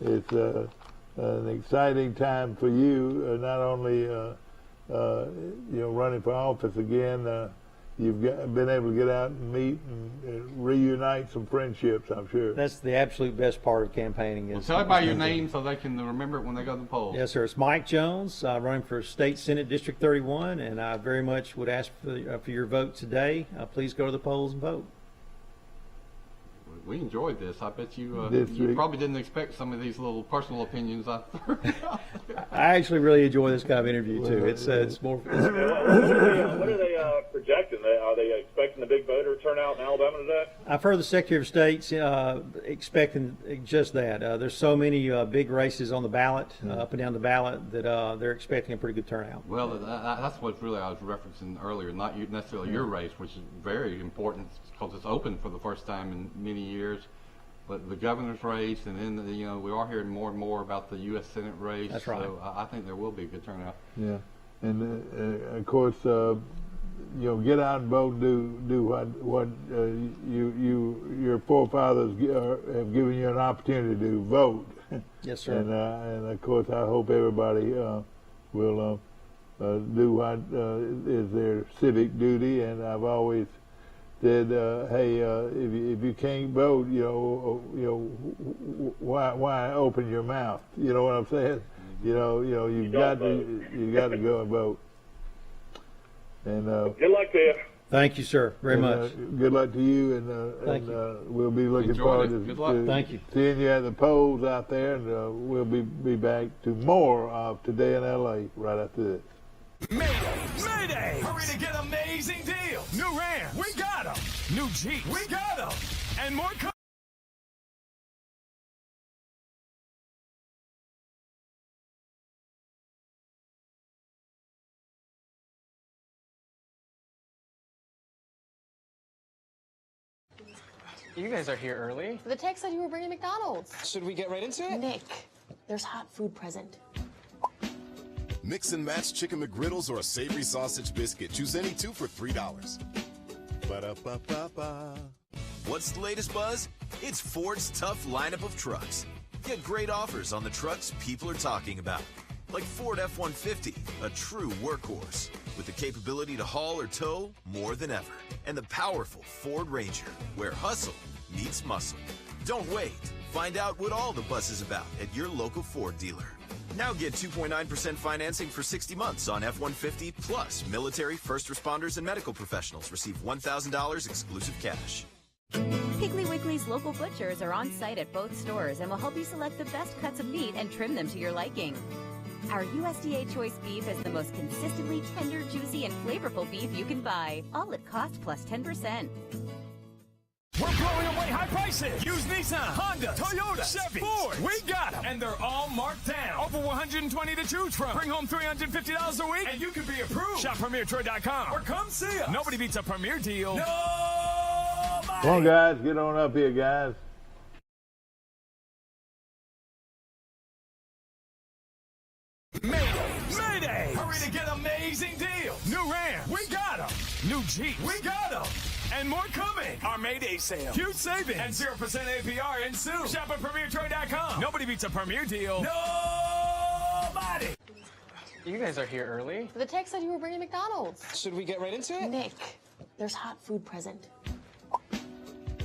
it's an exciting time for you. Not only running for office again, you've been able to get out and meet and reunite some friendships, I'm sure. That's the absolute best part of campaigning. Well, tell everybody your name so they can remember it when they go to the polls. Yes, sir. It's Mike Jones, running for State Senate District 31, and I very much would ask for your vote today. Please go to the polls and vote. We enjoyed this. I bet you probably didn't expect some of these little personal opinions. I actually really enjoy this kind of interview too. It's more. What are they projecting? Are they expecting a big voter turnout in Alabama today? I've heard the Secretary of State's expecting just that. There's so many big races on the ballot, up and down the ballot, that they're expecting a pretty good turnout. Well, that's what really I was referencing earlier. Not necessarily your race, which is very important because it's open for the first time in many years. But the governor's race, and then we are hearing more and more about the U.S. Senate race. That's right. So I think there will be a good turnout. Yeah, and of course, get out and vote. Do what your forefathers have given you an opportunity to do. Vote. Yes, sir. And of course, I hope everybody will do what is their civic duty. And I've always said, hey, if you can't vote, why open your mouth? You know what I'm saying? You've got to go and vote. And good luck to you. Thank you, sir, very much. Good luck to you, and we'll be looking forward to Thank you. Seeing you at the polls out there, and we'll be back to more of Today in L.A. right after this. Mayday! Hurry to get amazing deals. New Rams, we got them. New Jeeps, we got them. And more You guys are here early. The text said you were bringing McDonald's. Should we get right into it? Nick, there's hot food present. Mix and match chicken McGriddles or a savory sausage biscuit. Choose any two for $3. Ba-da-ba-ba-ba. What's the latest buzz? It's Ford's tough lineup of trucks. Get great offers on the trucks people are talking about. Like Ford F-150, a true workhorse with the capability to haul or tow more than ever. And the powerful Ford Ranger, where hustle meets muscle. Don't wait. Find out what all the buzz is about at your local Ford dealer. Now get 2.9% financing for 60 months on F-150, plus military, first responders, and medical professionals receive $1,000 exclusive cash. Piggly Wiggly's local butchers are on site at both stores and will help you select the best cuts of meat and trim them to your liking. Our USDA choice beef is the most consistently tender, juicy, and flavorful beef you can buy, all at cost plus 10%. We're blowing away high prices. Use Nissan, Honda, Toyota, Chevy, Ford. We got them. And they're all marked down. Over 120 to choose from. Bring home $350 a week and you can be approved. Shop PremierTroy.com or come see us. Nobody beats a Premier deal. Nobody. Come on, guys. Get on up here, guys. Mayday! Hurry to get amazing deals. New Rams, we got them. New Jeeps, we got them. And more coming. Our Mayday sale. Huge savings. And 0% APR in soon. Shop at PremierTroy.com. Nobody beats a Premier deal. Nobody. You guys are here early. The text said you were bringing McDonald's. Should we get right into it? Nick, there's hot food present.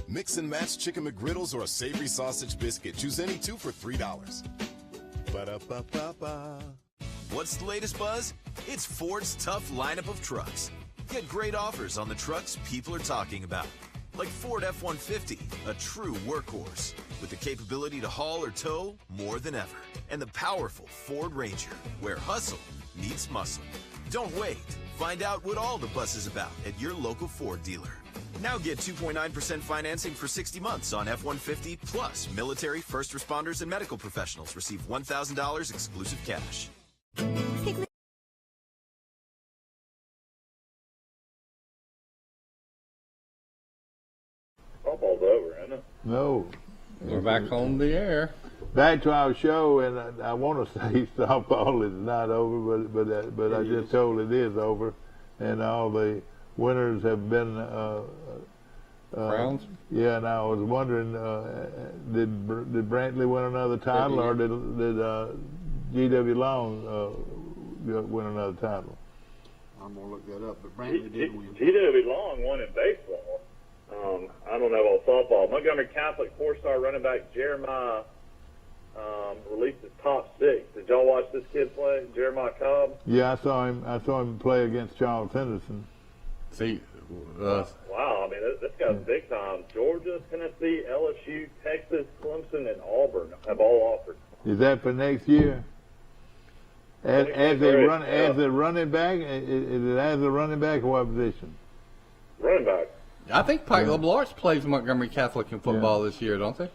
Mix and match chicken McGriddles or a savory sausage biscuit. Choose any two for $3. Ba-da-ba-ba-ba. What's the latest buzz? It's Ford's tough lineup of trucks. Get great offers on the trucks people are talking about. Like Ford F-150, a true workhorse with the capability to haul or tow more than ever. And the powerful Ford Ranger, where hustle meets muscle. Don't wait. Find out what all the buzz is about at your local Ford dealer. Now get 2.9% financing for 60 months on F-150, plus military, first responders, and medical professionals receive $1,000 exclusive cash. Football's over, isn't it? No. We're back on the air. Back to our show, and I want to say softball is not over, but I just told it is over, and all the winners have been Browns? Yeah, and I was wondering, did Brantley win another title, or did G.W. Long win another title? I'm gonna look that up, but Brantley did win. G.W. Long won in baseball. I don't know about softball. Montgomery Catholic 4-star running back Jeremiah released his top 6. Did y'all watch this kid play, Jeremiah Cobb? Yeah, I saw him play against Charles Henderson. See, wow, I mean, this guy's big time. Georgia, Tennessee, LSU, Texas, Clemson, and Auburn have all offered. Is that for next year? As a running back, is it as a running back or what position? Running back. I think Pike LeBlanc plays Montgomery Catholic in football this year, don't they?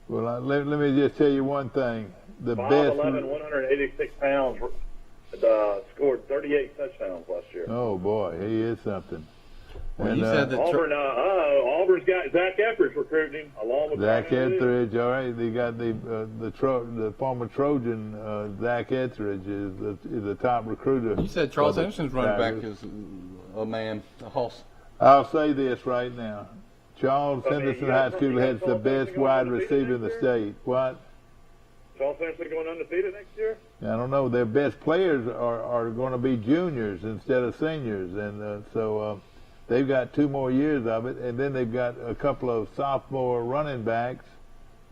Well, let me just tell you one thing. The 5'11", 186 pounds, scored 38 touchdowns last year. Oh, boy, he is something. Well, and, you said that Auburn's got Zach Etheridge recruiting him, along with Zach Etheridge. All right, they got the former Trojan Zach Etheridge is the top recruiter. You said Charles Henderson's running back is a horse. I'll say this right now. Charles Henderson High School has the best wide receiver in the state. What? Charles Henderson going undefeated next year? I don't know. Their best players are going to be juniors instead of seniors, and so they've got 2 more years of it, and then they've got a couple of sophomore running backs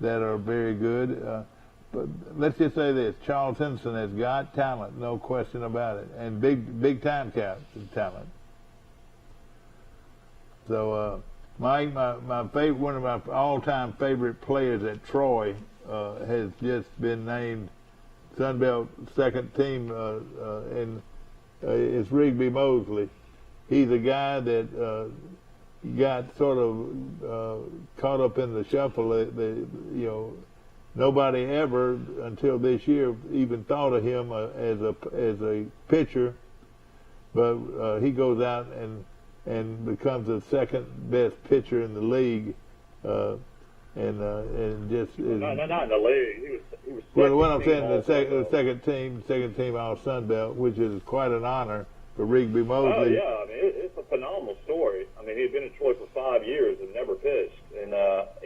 that are very good. But let's just say this: Charles Henderson has got talent, no question about it, and big time talent. So my favorite, one of my all-time favorite players at Troy has just been named Sunbelt second team, and it's Rigby Mosley. He's a guy that got sort of caught up in the shuffle. Nobody ever until this year even thought of him as a pitcher, but he goes out and becomes the second best pitcher in the league, and just not in the league. He was well, what I'm saying, the second team all Sun Belt, which is quite an honor for Rigby Mosley. Oh yeah, I mean it's a phenomenal story. I mean, he'd been in Troy for 5 years and never pitched, and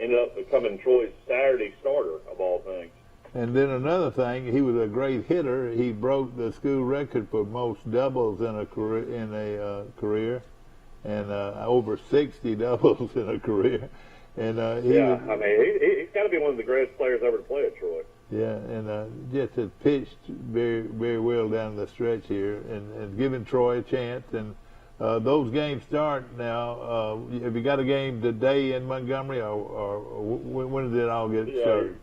ended up becoming Troy's Saturday starter of all things. And then another thing, he was a great hitter. He broke the school record for most doubles in a career, and over 60 doubles in a career. And I mean, he's got to be one of the greatest players ever to play at Troy. Yeah, and just has pitched very, very well down the stretch here, and giving Troy a chance. And those games start now. Have you got a game today in Montgomery, or when does it all get started?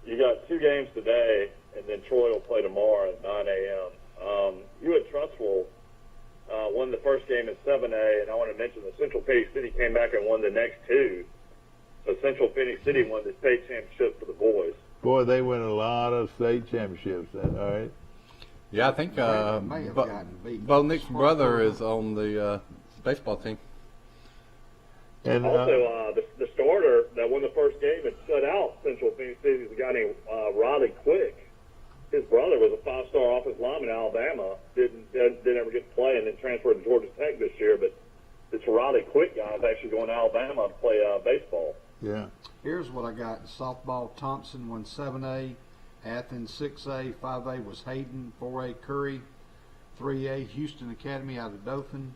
You got 2 games today, and then Troy will play tomorrow at 9 a.m. You at Trustful won the first game at 7A, and I want to mention that Central Phoenix City came back and won the next 2. So Central Phoenix City won the state championship for the boys. Boy, they win a lot of state championships. All right. Yeah, I think Bo Nick's brother is on the baseball team. And also, the starter that won the first game and shut out Central Phoenix City is a guy named Riley Quick. His brother was a 5-star offensive lineman in Alabama. Didn't ever get to play, and then transferred to Georgia Tech this year. But this Riley Quick guy is actually going to Alabama to play baseball. Yeah. Here's what I got. Softball, Thompson won 7A. Athens 6A. 5A was Hayden. 4A Curry. 3A Houston Academy out of Dothan.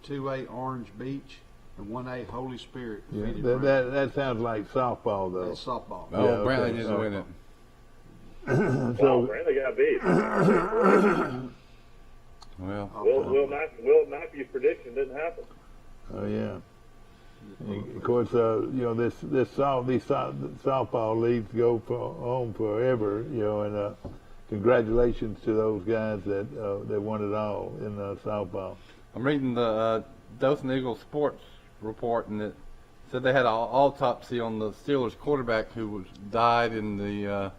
2A Orange Beach. And 1A Holy Spirit. Yeah, that sounds like softball, though. That's softball. Oh, yeah, Brantley didn't win it. So Brantley got beat. Will Matthews' prediction didn't happen. Oh yeah. And of course, these softball leagues go on forever. And congratulations to those guys that won it all in softball. I'm reading the Dothan Eagles sports report, and it said they had an autopsy on the Steelers quarterback who died in the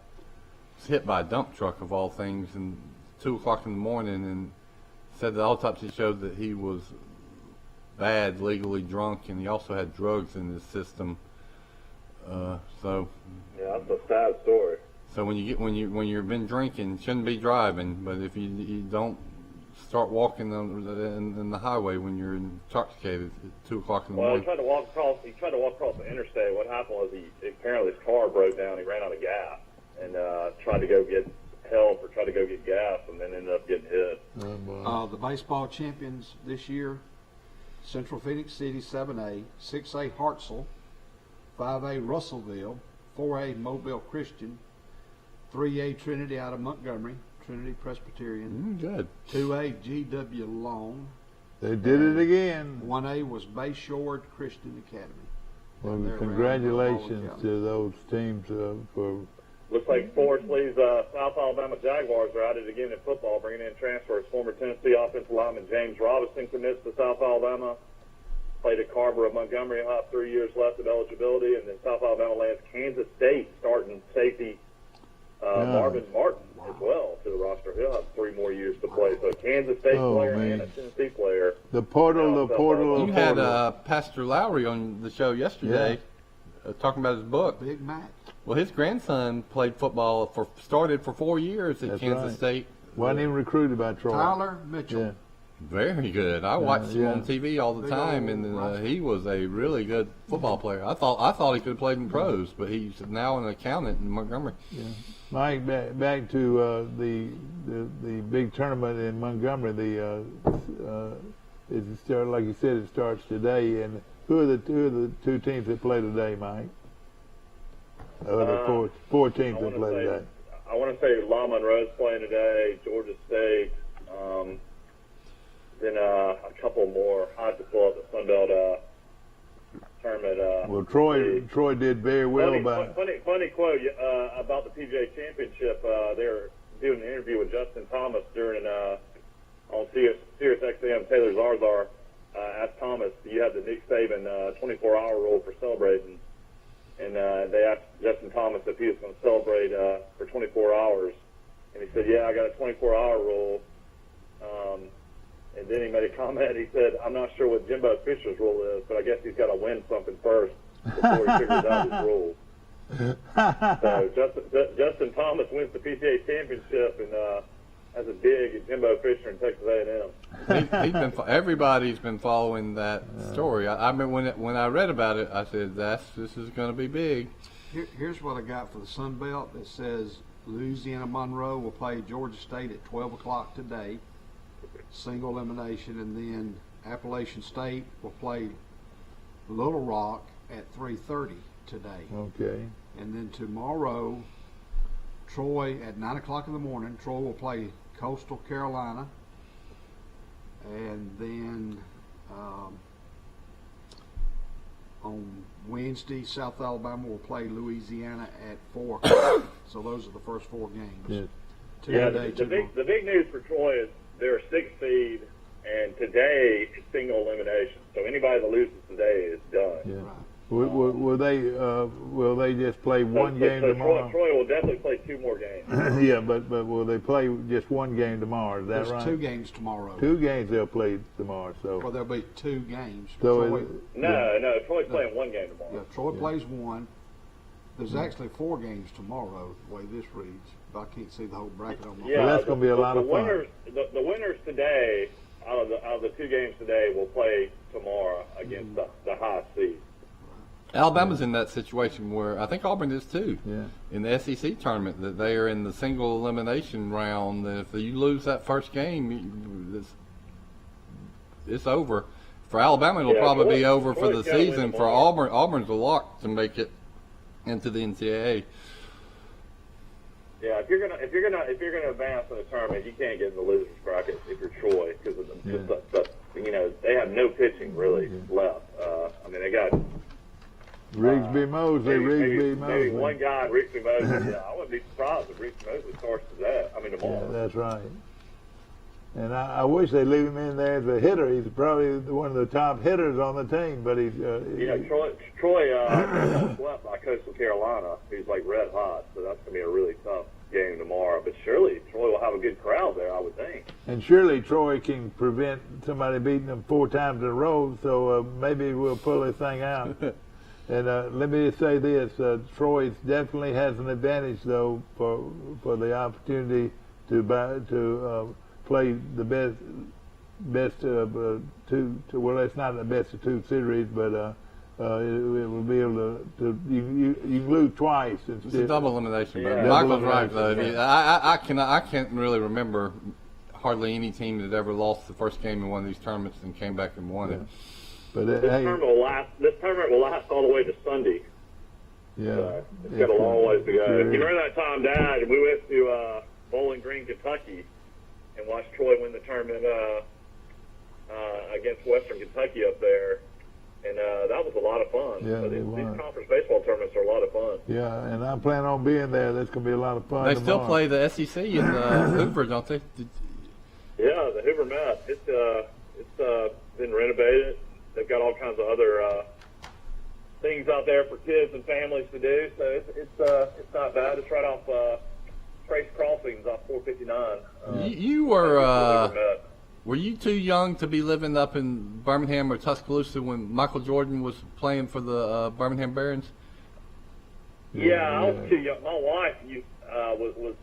hit by a dump truck of all things, and 2:00 in the morning, and said the autopsy showed that he was bad, legally drunk, and he also had drugs in his system. Yeah, that's a sad story. So when you've been drinking, shouldn't be driving. But if you don't start walking in the highway when you're intoxicated at 2 o'clock in the Well, morning. he tried to walk across the interstate. What happened was apparently his car broke down. He ran out of gas and tried to go get help or tried to go get gas, and then ended up getting hit. The baseball champions this year: Central Phoenix City 7A, 6A Hartselle, 5A Russellville, 4A Mobile Christian, 3A Trinity out of Montgomery, Trinity Presbyterian. Good. 2A GW Long. They did it again. 1A was Bayshore Christian Academy. Well, And they're congratulations around to those teams for. Looks like Forest Lee's South Alabama Jaguars are at it again in football, bringing in transfers. Former Tennessee offensive lineman James Robinson commits to South Alabama. Played at Carver of Montgomery. He'll have 3 years left of eligibility. And then South Alabama lands Kansas State starting safety Marvin Martin as well to the roster. He'll have 3 more years to play. So Kansas State player and a Tennessee player. The portal. You had Pastor Lowry on the show yesterday talking about his book. Big Mac. Well, his grandson played football started for 4 years at Kansas State. Wasn't even recruited by Troy. Tyler Mitchell. Yeah. Very good. I watched him on TV all the time, and he was a really good football player. I thought he could have played in pros, but he's now an accountant in Montgomery. Yeah. Mike, back to the big tournament in Montgomery. It started, like you said, it starts today. And who are the two teams that play today, Mike? Or the four teams that play today? I want to say La Monroe's playing today, Georgia State, then a couple more. I have to pull up the Sun Belt tournament. Well, Troy did very well. Funny quote about the PGA Championship. They were doing an interview with Justin Thomas during on Sirius XM. Taylor Zarzar asked Thomas, "Do you have the Nick Saban 24-hour rule for celebrating?" And they asked Justin Thomas if he was going to celebrate for 24 hours. And he said, "Yeah, I got a 24-hour rule." And then he made a comment. He said, "I'm not sure what Jimbo Fisher's rule is, but I guess he's got to win something first before he figures out his rules." So Justin Thomas wins the PGA Championship and has a dig at Jimbo Fisher and Texas A&M. Everybody's been following that story. I mean, when I read about it, I said, "This is going to be big." Here's what I got for the Sun Belt. It says Louisiana Monroe will play Georgia State at 12 o'clock today, single elimination, and then Appalachian State will play Little Rock at 3:30 today. Okay. And then tomorrow, Troy at 9 o'clock in the morning. Troy will play Coastal Carolina, and then on Wednesday, South Alabama will play Louisiana at 4 o'clock. So those are the first 4 games. Yeah. The big news for Troy is they're a 6th seed, and today it's single elimination. So anybody that loses today is done. Yeah. Right. Will they just play one game tomorrow? Troy will definitely play 2 more games. Yeah, but will they play just one game tomorrow? Is that right? There's 2 games tomorrow. 2 games they'll play tomorrow. So. Well, there'll be 2 games. So Troy, no, Troy's playing 1 game tomorrow. Yeah, Troy plays 1. There's actually 4 games tomorrow, the way this reads. But I can't see the whole bracket on my phone. So that's going to be a lot of fun. The winners today, out of the 2 games today, will play tomorrow against the high seed. Alabama's in that situation where I think Auburn is too. Yeah. In the SEC tournament, that they are in the single elimination round. And if you lose that first game, it's over. For Alabama, it'll probably be over for the season. For Auburn's a lock to make it into the NCAA. Yeah, if you're gonna advance in the tournament, you can't get in the losers bracket if you're Troy because they have no pitching really left. I mean, they got. Rigby Mosley, maybe one guy, Rigby Mosley. Yeah, I wouldn't be surprised if Rigby Mosley starts tomorrow. Yeah, that's right. And I wish they'd leave him in there as a hitter. He's probably one of the top hitters on the team, but he's. Troy swept by Coastal Carolina, who's like red hot. So that's gonna be a really tough game tomorrow. But surely Troy will have a good crowd there, I would think. And surely Troy can prevent somebody beating them 4 times in a row. So maybe we'll pull this thing out. And let me just say this: Troy definitely has an advantage, though, for the opportunity for play the best of two. Well, it's not the best of two series, but it will be able to you can lose twice. It's a double elimination. Yeah. But Michael's right though. I can't really remember hardly any team that ever lost the first game in one of these tournaments and came back and won it. But this tournament will last all the way to Sunday. Yeah, it's got a long ways to go. You remember that time, Dad? We went to Bowling Green, Kentucky, and watched Troy win the tournament against Western Kentucky up there, and that was a lot of fun. Yeah, so these conference baseball tournaments are a lot of fun. Yeah, and I plan on being there. That's going to be a lot of fun. They still play the SEC in Hoover, don't they? Yeah, the Hoover Met. It's been renovated. They've got all kinds of other things out there for kids and families to do. So it's not bad. It's right off Trace Crossings off 459. You were you too young to be living up in Birmingham or Tuscaloosa when Michael Jordan was playing for the Birmingham Barons? Yeah, I was too young. My wife was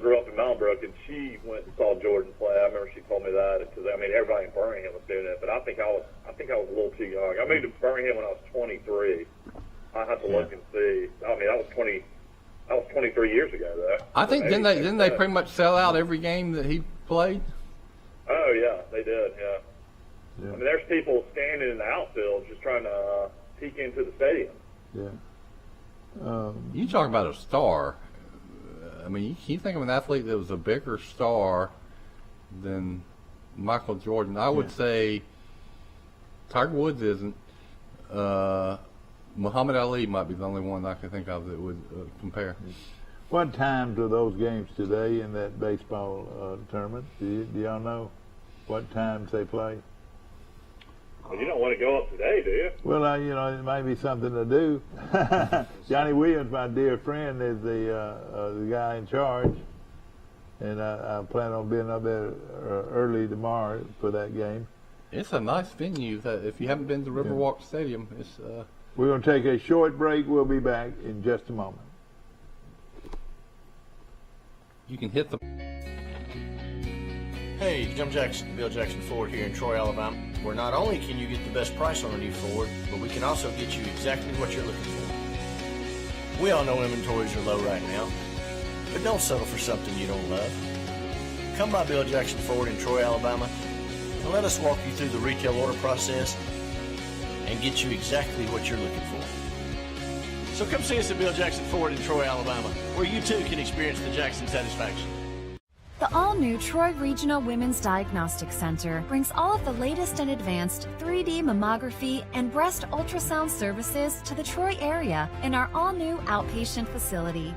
grew up in Mountain and she went and saw Jordan play. I remember she told me that because everybody in Birmingham was doing it, but I think I was a little too young. I moved to Birmingham when I was 23. I have to look and see. I was 23 years ago though. I think didn't they pretty much sell out every game that he played? Oh yeah, they did. Yeah. There's people standing in the outfield just trying to peek into the stadium. Yeah. You talk about a star. You think of an athlete that was a bigger star than Michael Jordan. I would say Tiger Woods isn't. Muhammad Ali might be the only one I can think of that would compare. What times are those games today in that baseball tournament? Do y'all know what times they play? Well, you don't want to go up today, do you? Well, it might be something to do. Johnny Williams, my dear friend, is the guy in charge, and I plan on being up there early tomorrow for that game. It's a nice venue. That if you haven't been to Riverwalk Stadium, it's. We're going to take a short break. We'll be back in just a moment. You can hit the. Hey, Jim Jackson, Bill Jackson Ford here in Troy, Alabama, where not only can you get the best price on a new Ford, but we can also get you exactly what you're looking for. We all know inventories are low right now, but don't settle for something you don't love. Come by Bill Jackson Ford in Troy, Alabama, and let us walk you through the retail order process and get you exactly what you're looking for. So come see us at Bill Jackson Ford in Troy, Alabama, where you too can experience the Jackson satisfaction. The all-new Troy Regional Women's Diagnostic Center brings all of the latest and advanced 3D mammography and breast ultrasound services to the Troy area in our all-new outpatient facility.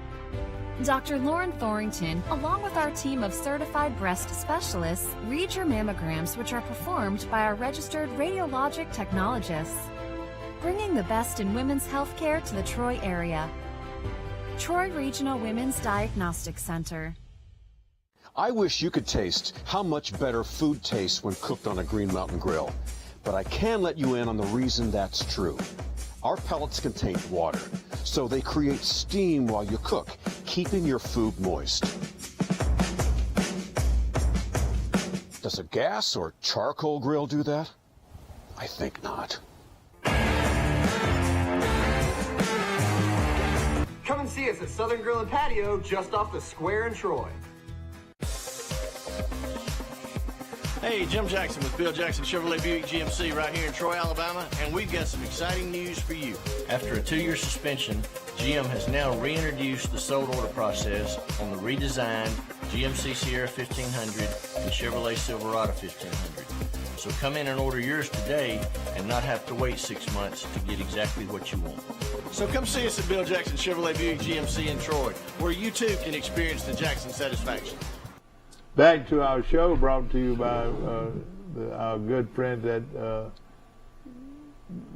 Dr. Lauren Thorington, along with our team of certified breast specialists, read your mammograms, which are performed by our registered radiologic technologists, bringing the best in women's healthcare to the Troy area. Troy Regional Women's Diagnostic Center. I wish you could taste how much better food tastes when cooked on a Green Mountain Grill, but I can let you in on the reason that's true. Our pellets contain water, so they create steam while you cook, keeping your food moist. Does a gas or charcoal grill do that? I think not. Come and see us at Southern Grill and Patio just off the square in Troy. Hey, Jim Jackson with Bill Jackson Chevrolet Buick GMC right here in Troy, Alabama, and we've got some exciting news for you. After a 2-year suspension, GM has now reintroduced the sold order process on the redesigned GMC Sierra 1500 and Chevrolet Silverado 1500. So come in and order yours today and not have to wait 6 months to get exactly what you want. So come see us at Bill Jackson Chevrolet Buick GMC in Troy, where you too can experience the Jackson satisfaction. Back to our show, brought to you by our good friends at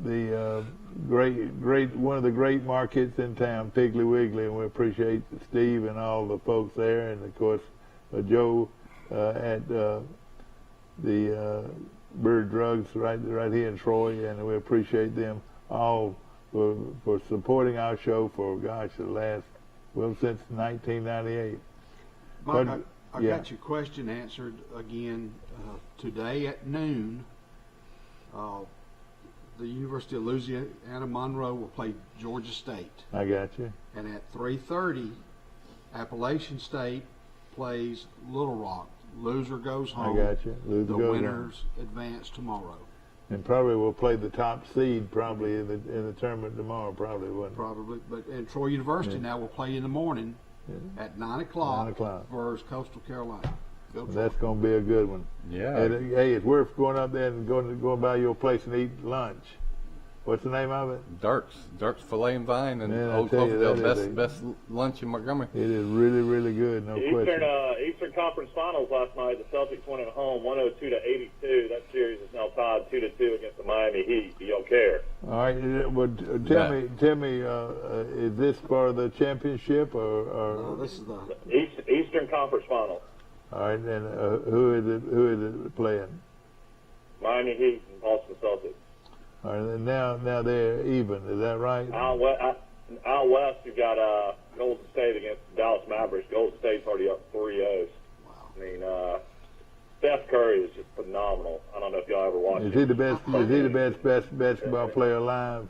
the one of the great markets in town, Piggly Wiggly, and we appreciate Steve and all the folks there, and of course Joe at the Bird Drugs right here in Troy, and we appreciate them all for supporting our show for since 1998. I Yeah. got your question answered again today at noon. The University of Louisiana Monroe will play Georgia State, I got you. and at 3:30, Appalachian State plays Little Rock. Loser goes home. I got you. Loser the goes home. winners advance tomorrow. And probably we'll play the top seed probably in the tournament tomorrow. Probably wouldn't. Probably, but and Troy University now will play in the morning at 9 o'clock, 9 o'clock. versus Coastal Carolina. Go Troy. That's going to be a good one. Yeah. And, hey, it's worth going up there and going by your place and eat lunch. What's the name of it? Dirk's Filet and Vine and Man, I Old tell you, Cloverdale, that is best lunch in Montgomery. It is really, really good, no question. Eastern Conference Finals last night. The Celtics went at home 102-82. That series is now tied 2-2 against the Miami Heat. You don't care. All right, well, tell me, is this for the championship or? No, this is the Eastern Conference Finals. All right, and who is it playing? Miami Heat and Boston Celtics. All right, and now they're even. Is that right? Out west, you've got Golden State against Dallas Mavericks. Golden State's already up 3-0. Wow. I mean, Steph Curry is just phenomenal. I don't know if y'all ever watched him. Is he the best? Is he the best basketball player alive?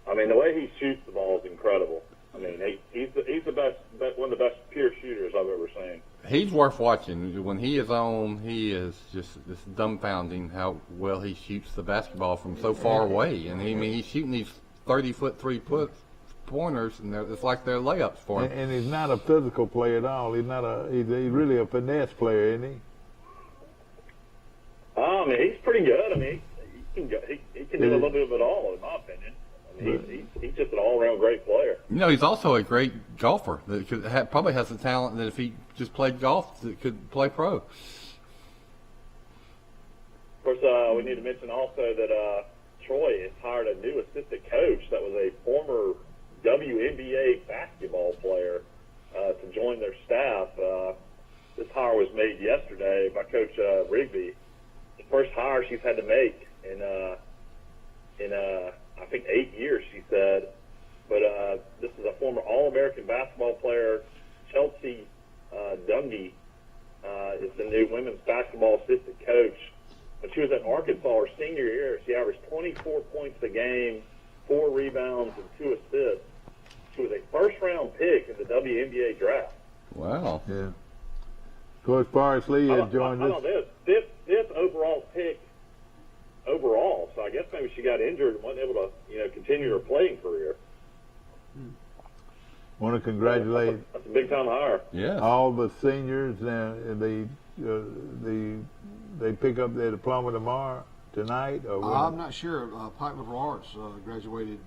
I mean, the way he shoots the ball is incredible. I mean, he's the best, one of the best pure shooters I've ever seen. He's worth watching. When he is on, he is just dumbfounding how well he shoots the basketball from so far away. And he's shooting these 30-foot, 3-pointers, and it's like they're layups for him. And he's not a physical player at all. He's really a finesse player, isn't he? I mean, he's pretty good. I mean, he can do a little bit of it all, in my opinion. I mean, he's just an all-around great player. You know, he's also a great golfer that probably has the talent that if he just played golf, that could play pro. Of course, we need to mention also that Troy has hired a new assistant coach that was a former WNBA basketball player to join their staff. This hire was made yesterday by Coach Rigby. The first hire she's had to make in I think 8 years, she said. But this is a former All-American basketball player, Chelsea Dungy, is the new women's basketball assistant coach. When she was at Arkansas her senior year, she averaged 24 points a game, 4 rebounds, and 2 assists. She was a first-round pick in the WNBA draft. Wow. Yeah. Of course, Forrest Lee has joined us. Fifth overall pick overall. So I guess maybe she got injured and wasn't able to, continue her playing career. Want to congratulate that's a big time hire. Yeah. all the seniors. They pick up their diploma tonight, or when? I'm not sure. Pike Liberal Arts graduated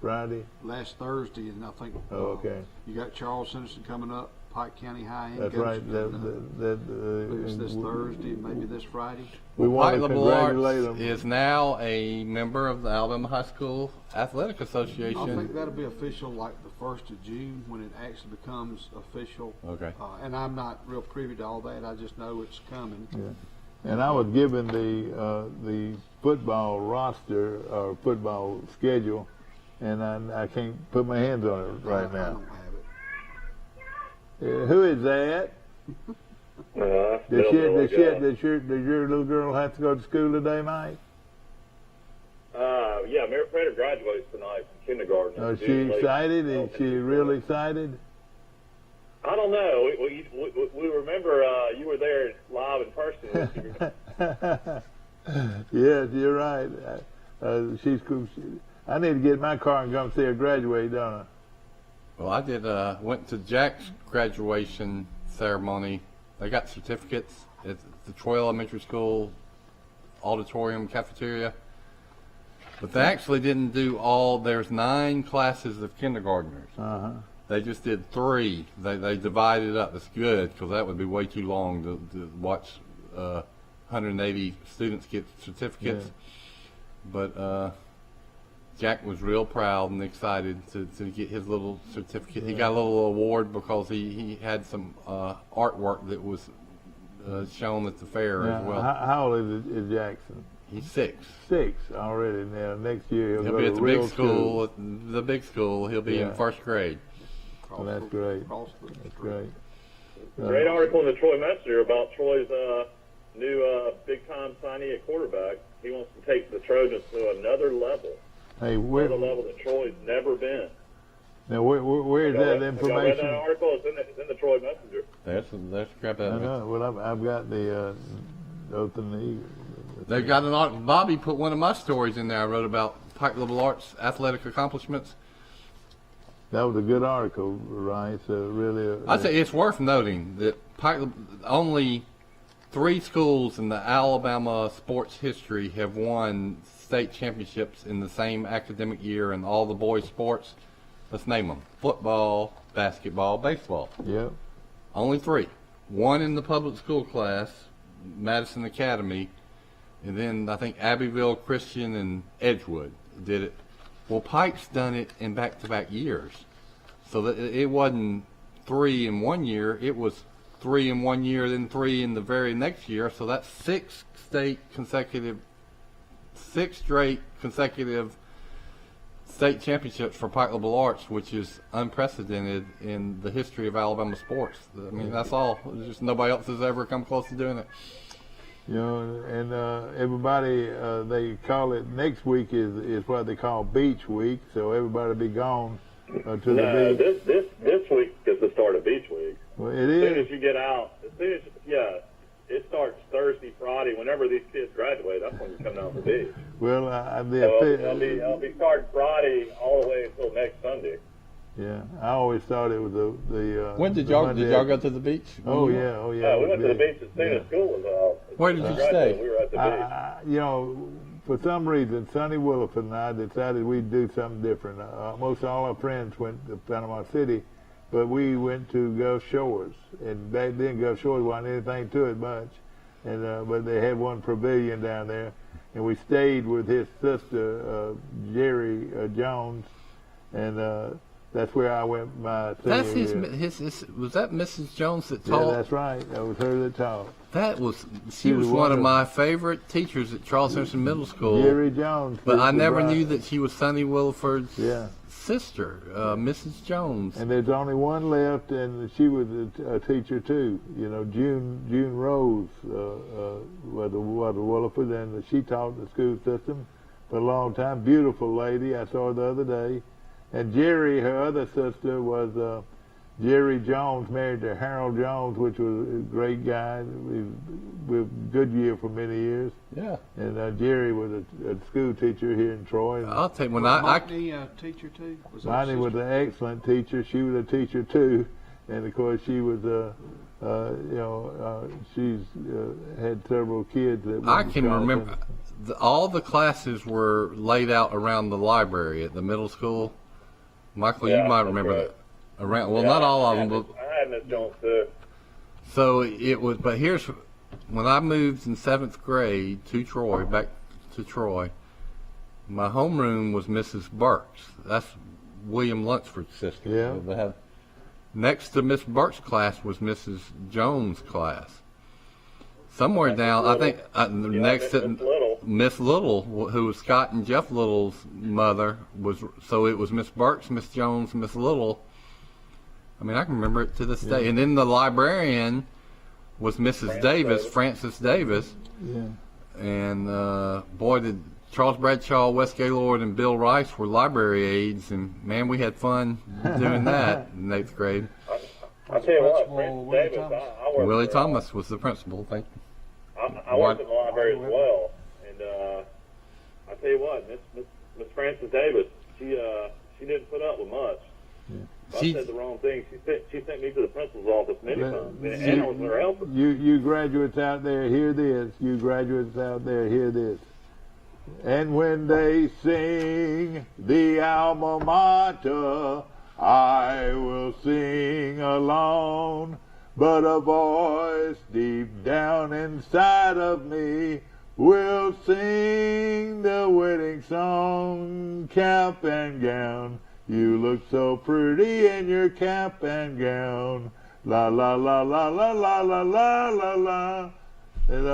Friday. last Thursday, and I think Okay. you got Charles Henderson coming up, Pike County High. And That's right. it's this Thursday, maybe this Friday. We want to Pike congratulate Liberal Arts them. is now a member of the Alabama High School Athletic I Association. think that'll be official like the 1st of June when it actually becomes official. Okay. And I'm not real privy to all that. I just know it's coming. Yeah. And I was given the football roster or football schedule, and I can't put my hands on it right I now. don't have it. Who is that? Does your little girl have to go to school today, Mike? Yeah, Mary Prater graduates tonight from kindergarten. Is she excited? Is she really excited? I don't know. We remember you were there live in person. Yes, you're right. She's cool. I need to get in my car and come see her graduate, don't I? Well, I did. Went to Jack's graduation ceremony. They got certificates at the Troy Elementary School auditorium cafeteria. But they actually didn't do all. There's 9 classes of kindergartners. They just did 3. They divided up. It's good because that would be way too long to watch 180 students get certificates. Yeah. But Jack was real proud and excited to get his little certificate. He got a little award because he had some artwork that was shown at the fair as well. How old is Jackson? He's 6. 6 already. Now next year He'll go be to at the real big school. At the big school, he'll be in 1st grade. Well, that's great. That's great. Great article in the Troy Messenger about Troy's new big-time signee at quarterback. He wants to take the Trojans to another level. Hey, another level that Troy's never been. Now, where's that information? Y'all read that article? It's in the Troy Messenger. That's crap out of it. Well, I've got the Dothan They've got an article. Bobby put one of my stories in there I wrote about Pike Liberal Arts athletic accomplishments. That was a good article, right? So really, I'd say it's worth noting that only 3 schools in the Alabama sports history have won state championships in the same academic year in all the boys' sports. Let's name them: football, basketball, baseball. Yep. Only 3. One in the public school class, Madison Academy, and then I think Abbeville Christian and Edgewood did it. Well, Pike's done it in back-to-back years. So that it wasn't 3 in one year. It was 3 in one year, then 3 in the very next year. So that's 6 straight consecutive state championships for Pike Liberal Arts, which is unprecedented in the history of Alabama sports. I mean, that's all. Just nobody else has ever come close to doing it. You know, and everybody, they call it, next week is what they call Beach Week, so everybody will be gone to the beach. This week is the start of Beach Week. Well, it as is. Soon as you get out, it starts Thursday, Friday. Whenever these kids graduate, that's when you come down to the beach. Well, I'll be starting Friday all the way until next Sunday. Yeah, I always thought it was the when did y'all go to the beach? Oh yeah. We went to the beach as soon as school was out. Where did you stay? We were at the beach. You know, for some reason, Sonny Williford and I decided we'd do something different. Most all our friends went to Panama City, but we went to Gulf Shores, and back then Gulf Shores wasn't anything to it much, and but they had one pavilion down there, and we stayed with his sister Jerry Jones, and that's where I went my senior year. Was that Mrs. Jones that taught? Yeah, that's right. That was her that taught. She was one of my favorite teachers at Charles Henderson Middle School. Jerry Jones. But I never knew that she was Sonny Williford's sister, Mrs. Jones. And there's only one left, and she was a teacher too. You know, June Rose was a Williford, and she taught the school system for a long time. Beautiful lady. I saw her the other day. And Jerry, her other sister, was Jerry Jones, married to Harold Jones, which was a great guy. With Goodyear for many years. Yeah. And Jerry was a school teacher here in Troy. I'll tell you, Monty a teacher too? Monty was an excellent teacher. She was a teacher too, and of course she was she's had several kids. I can remember all the classes were laid out around the library at the middle school. Michael, you might remember that. Not all of them, but I had Miss Jones too. So it was. But here's when I moved in 7th grade to Troy, back to Troy. My homeroom was Mrs. Burke's. That's William Lunsford's sister. Yeah. Next to Miss Burke's class was Mrs. Jones' class. Somewhere down, I think next to Miss Little, who was Scott and Jeff Little's mother, was. So it was Miss Burke's, Miss Jones, Miss Little. I mean, I can remember it to this day. And then the librarian was Mrs. Davis, Frances Davis. Yeah. And boy, did Charles Bradshaw, Wes Gaylord, and Bill Rice were library aides, and man, we had fun doing that in 8th grade. I'll tell you what, Frances Davis, Willie Thomas was the principal. Thank you. I worked in the library as well, and I tell you what, Miss Frances Davis, she didn't put up with much. Yeah. I said the wrong thing. She sent me to the principal's office many times, and I was her helper. You graduates out there, hear this. You graduates out there, hear this. And when they sing the alma mater, I will sing alone. But a voice deep down inside of me will sing the wedding song, cap and gown. You look so pretty in your cap and gown. La la la la la la la la la la. And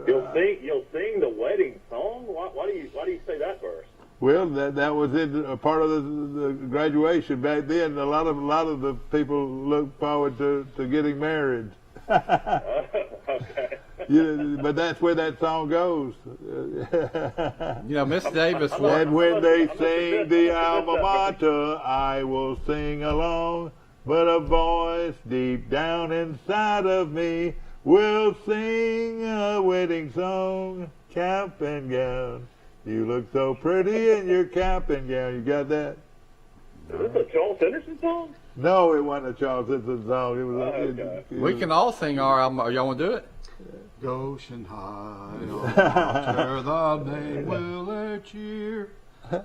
you'll sing the wedding song. Why do you say that verse? Well, that was a part of the graduation back then. A lot of the people look forward to getting married. Okay. But that's where that song goes. Miss Davis. And when they sing the alma mater, I will sing along. But a voice deep down inside of me will sing a wedding song, cap and gown. You look so pretty in your cap and gown. You got that? Is this a Charles Henderson song? No, it wasn't a Charles Henderson song. It was. Okay. We can all sing our album. Y'all want to do it? Goshen High, on the name will a cheer,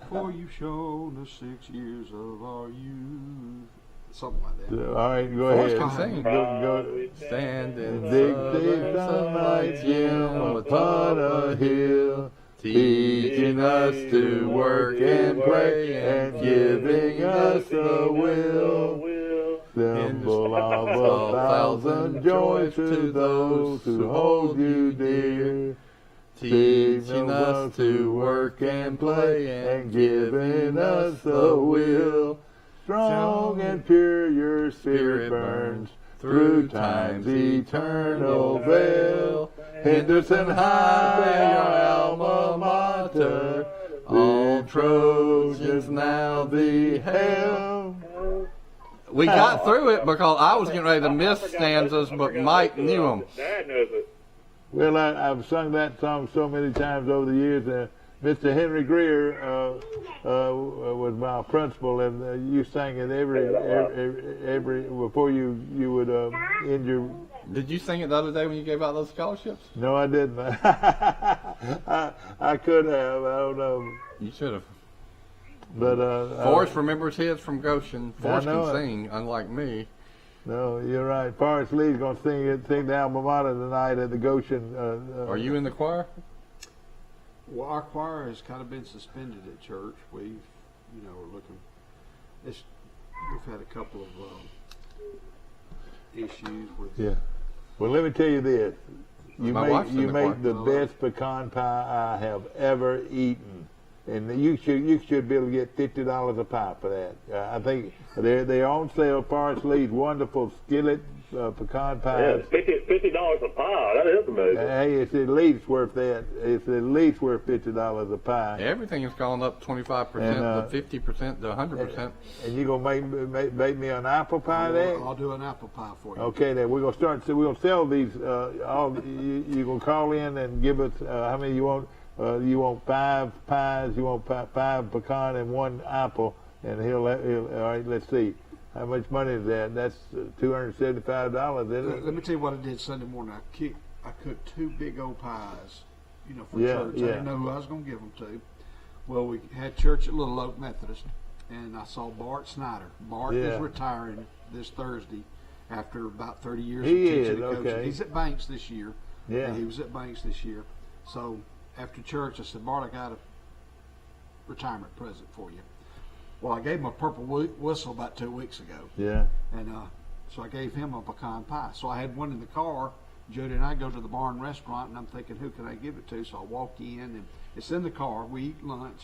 for you've shown us 6 years of our youth. Something like that. All right, go ahead. Can sing. Go. Stand in Big sunlight gem upon a hill, teaching us to work and play and giving us a will. Symbol of 1,000 joys to those who hold you dear. Teaching us to work and play and giving us a will. Strong and pure your spirit burns through time's eternal veil. Henderson High, your alma mater, all Trojans now beheld. We got through it because I was getting ready to miss stanzas, but Mike knew them. Dad knows it. Well, I've sung that song so many times over the years. Mr. Henry Greer was my principal, and you sang it every before you would end your. Did you sing it the other day when you gave out those scholarships? No, I didn't. I could have. I don't know. You should have. But Forrest remembers his from Goshen. Forrest can it. sing, unlike me. No, you're right. Forrest Lee's going to sing the alma mater tonight at the Goshen. Are you in the choir? Well, our choir has kind of been suspended at church. We're looking. We've had a couple of issues with. Yeah. Well, let me tell you this. You make the choir. best pecan pie I have ever eaten. And you should be able to get $50 a pie for that. I think they're on sale. Forrest Lee's wonderful skillet pecan pie. Yeah, $50 a pie. That is amazing. Hey, it's at least worth that. It's at least worth $50 a pie. Everything has gone up 25% to 50% to 100%. And you gonna make me an apple pie there? I'll do an apple pie for you. Okay, then we're gonna start. So we're gonna sell these. You gonna call in and give us how many you want. You want 5 pies, you want 5 pecan and 1 apple, and he'll all right, let's see. How much money is that? That's $275, isn't it? Let me tell you what I did Sunday morning. I cooked 2 big old pies, for Yeah, church. yeah. I didn't know who I was going to give them to. Well, we had church at Little Oak Methodist, and I saw Bart Snyder. Bart is retiring this Thursday after about 30 years of teaching and coaching. He's at Banks this year. Yeah. And he was at Banks this year. So after church, I said, Bart, I got a retirement present for you. Well, I gave him a purple whistle about 2 weeks ago. Yeah. And so I gave him a pecan pie. So I had one in the car. Jody and I go to the barn restaurant, and I'm thinking, who can I give it to? So I walk in, and it's in the car. We eat lunch.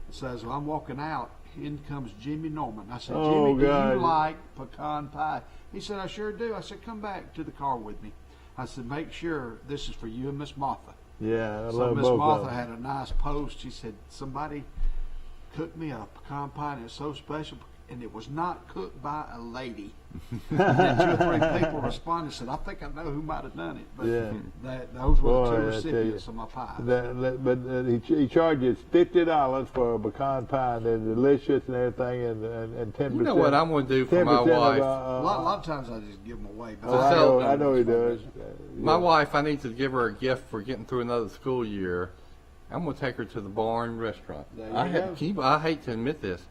It says, well, I'm walking out. In comes Jimmy Norman. I said, Jimmy, do you like pecan pie? He said, I sure do. I said, come back to the car with me. I said, make sure this is for you and Miss Martha. Yeah, I So love Miss both Martha of them. had a nice post. She said, somebody cooked me a pecan pie, and it's so special. And it was not cooked by a lady. And then 2 or 3 people responded and said, I think I know who might have done it. But those were the 2 recipients of my pie. But he charges $50 for a pecan pie, and they're delicious and everything, and 10%. You know what I'm going to do for my wife? A lot of times I just give them away. But I know he does. My wife, I need to give her a gift for getting through another school year. I'm going to take her to the barn restaurant. I hate to admit this,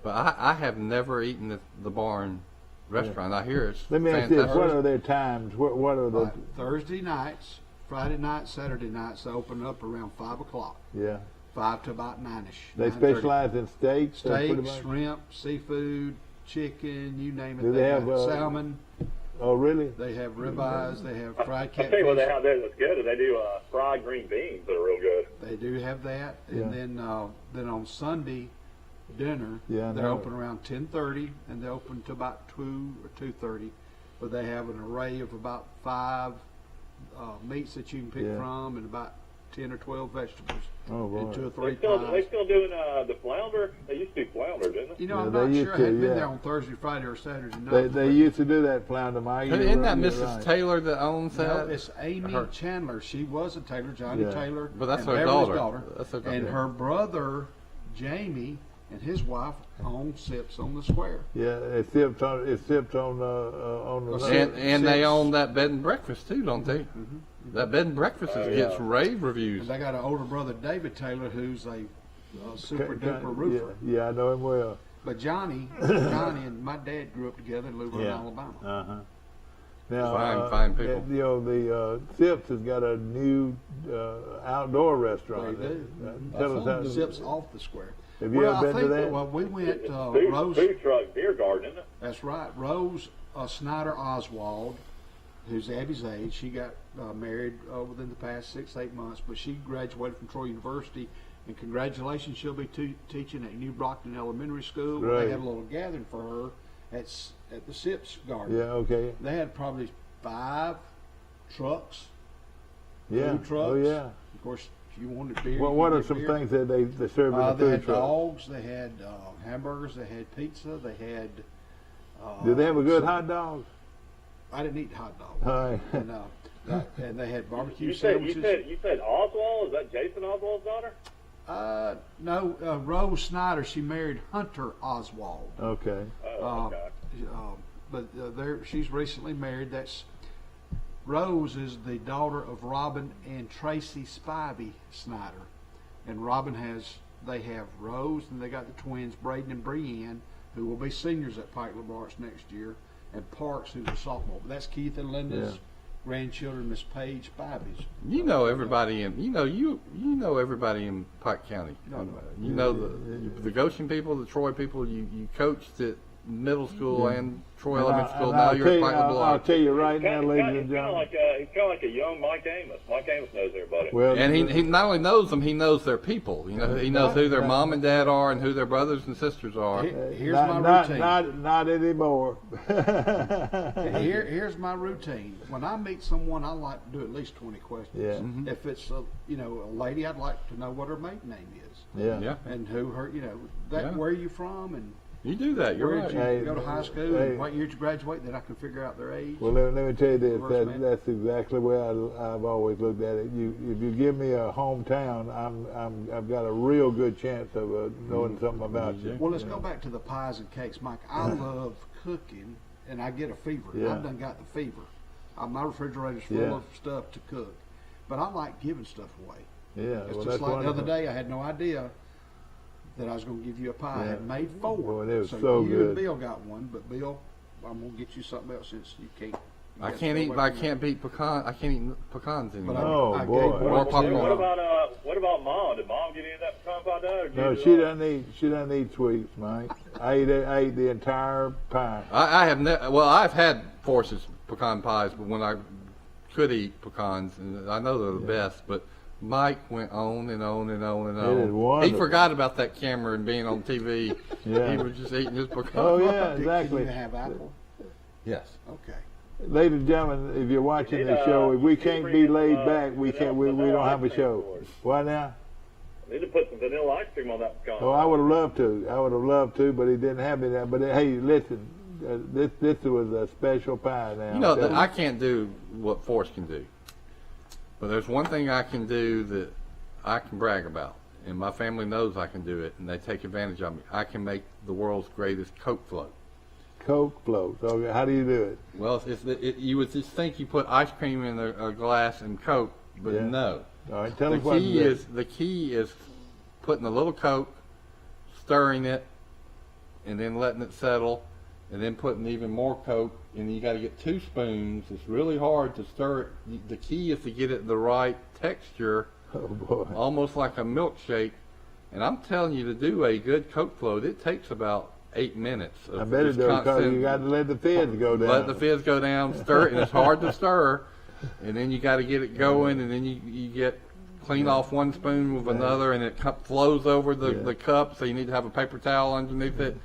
but I have never eaten at the barn restaurant. I hear it's Let me ask you this, what are their times? What are the... Thursday nights, Friday nights, Saturday nights, they open up around 5 o'clock. Yeah. 5 to about 9-ish. They specialize in steaks? Steaks, shrimp, seafood, chicken, you name it. Do they have salmon. Oh, really? They have ribeyes. They have fried I catfish. tell you what they have there that's good. They do fried green beans that are real good. They do have that, Yeah. and then on Sunday dinner, Yeah, I they're know. open around 10:30, and they open to about 2 or 2:30. But they have an array of about 5 meats that you can pick Yeah. from, and about 10 or 12 vegetables, Oh, boy. and 2 or They 3 still, pies. they still doing the flounder. They used to do flounder, didn't they? You know, Yeah, I'm they not used sure. I to, hadn't been yeah. there on Thursday, Friday, or Saturday night. They but- used to do that flounder, Mike. Isn't that You're Mrs. right. Taylor that owns No, that? it's Amy Her- Chandler. She was a Taylor, Johnny Yeah. Taylor. But that's and her Beverly's daughter. That's her daughter. And her brother, Jamie, and his wife own Sips on the Square. Yeah, it sips on the And they own that bed and breakfast too, don't they? Mm-hmm. That bed and breakfast gets rave reviews. And they got an older brother, David Taylor, who's a super duper roofer. Yeah, I know him well. But Johnny and my dad grew up together in Louisville, Alabama. Uh-huh. Now, Fine people. You know, the Sips has got a new outdoor restaurant. They do. Tell us how. Sips off the Square. Have you ever been to that? Well, we went Food truck beer garden, isn't it? That's right. Rose Snyder Oswald, who's Abby's age, she got married within the past 6-8 months, but she graduated from Troy University, and congratulations, she'll be teaching at New Brockton Elementary School. Right. They had a little gathering for her at the Sips Garden. Yeah, okay. They had probably 5 trucks, Yeah. food trucks. Oh, yeah. Of course, if you wanted beer, Well, you what could are get some beer. things that they serve in the They food had truck? dogs, they had hamburgers, they had pizza, they had. Do they have a good hot dog? I didn't eat hot dogs. All right. And they had barbecue You said sandwiches. Oswald? Is that Jason Oswald's daughter? No, Rose Snyder. She married Hunter Oswald. Okay. But she's recently married. That's Rose is the daughter of Robin and Tracy Spivey Snyder, and they have Rose, and they got the twins Braden and Breanne, who will be seniors at Pike Liberal Arts next year, and Parks, who's a sophomore. But that's Keith and Linda's grandchildren, Miss Paige Spivey's. You know everybody in everybody in Pike County. You know the Goshen people, the Troy people. You coached at middle school and Troy Elementary School. Now you're at Pike Liberal I'll Arts. tell you right now, ladies and He's kind gentlemen. of like a young Mike Amos. Mike Amos knows everybody. Well, And he not only knows them, he knows their people. You know, he knows who their mom and dad are and who their brothers and sisters are. Here's my routine. Not anymore. Here's my routine. When I meet someone, I like to do at least 20 questions. Yeah. Mm-hmm. If it's a lady, I'd like to know what her maiden name is. Yeah. And who her, where are you from, and You do that. You're where right. did you go to high school, and what year did you graduate? Then I can figure out their age. Well, let me tell you this. Reverse man. That's exactly where I've always looked at it. If you give me a hometown, I've got a real good chance of knowing something about you. Well, let's go back to the pies and cakes, Mike. I love cooking, and I get a fever. Yeah. I've done got the fever. My refrigerator's full Yeah. of stuff to cook, but I like giving stuff away. Yeah, It's well, just that's like wonderful. the other day, I had no idea that I was going to give you a pie. I Yeah. had made 4. Boy, it was so you good. and Bill got one, but Bill, I'm going to get you something else since you can't. I can't eat pecans anymore. Oh, I boy. gave More one to popcorn. What about Mom? Did Mom get any of that pecan pie dough? No, she doesn't eat sweets, Mike. I ate the entire pie. I've had Force's pecan pies, but when I could eat pecans, and I know they're the best, but Mike went on and on and on and It is on. wonderful. He forgot about that camera and being on TV. Yeah. He was just eating his pecan. Oh, yeah, Can exactly. you have apple? Yes. Okay. Ladies and gentlemen, if you're watching the show, if we can't be laid back, we don't have a show. What now? I need to put some vanilla ice cream on that pecan. Oh, I would have loved to, but he didn't have me that. But hey, listen, this was a special pie now. You know, I can't do what Force can do. But there's one thing I can do that I can brag about. And my family knows I can do it, and they take advantage of me. I can make the world's greatest Coke float. Coke floats. Okay, how do you do it? Well, you would just think you put ice cream in a glass and Coke, but Yeah. no. All right, tell us what to do. The key is putting a little Coke, stirring it, and then letting it settle, and then putting even more Coke, and you got to get 2 spoons. It's really hard to stir it. The key is to get it the right texture, Oh boy. almost like a milkshake. And I'm telling you, to do a good Coke float, it takes about 8 minutes. I bet it does, because you got to let the fizz go down. Let the fizz go down, stir it, and it's hard to stir. And then you got to get it going, and then you get clean off one spoon with another, and it flows over the cup, so you need to have a paper towel underneath it.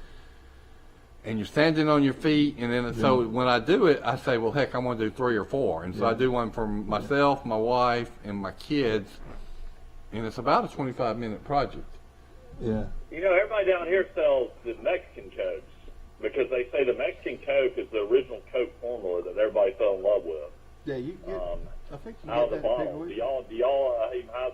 And you're standing on your feet, and then so when I do it, I say, well, heck, I'm going to do 3 or 4. And so I do one for myself, my wife, and my kids, and it's about a 25-minute project. Yeah. You know, everybody down here sells the Mexican Cokes because they say the Mexican Coke is the original Coke formula that everybody fell in love with. Yeah, you get. I think you Out of get the that bottle. Piggly Do y'all even have?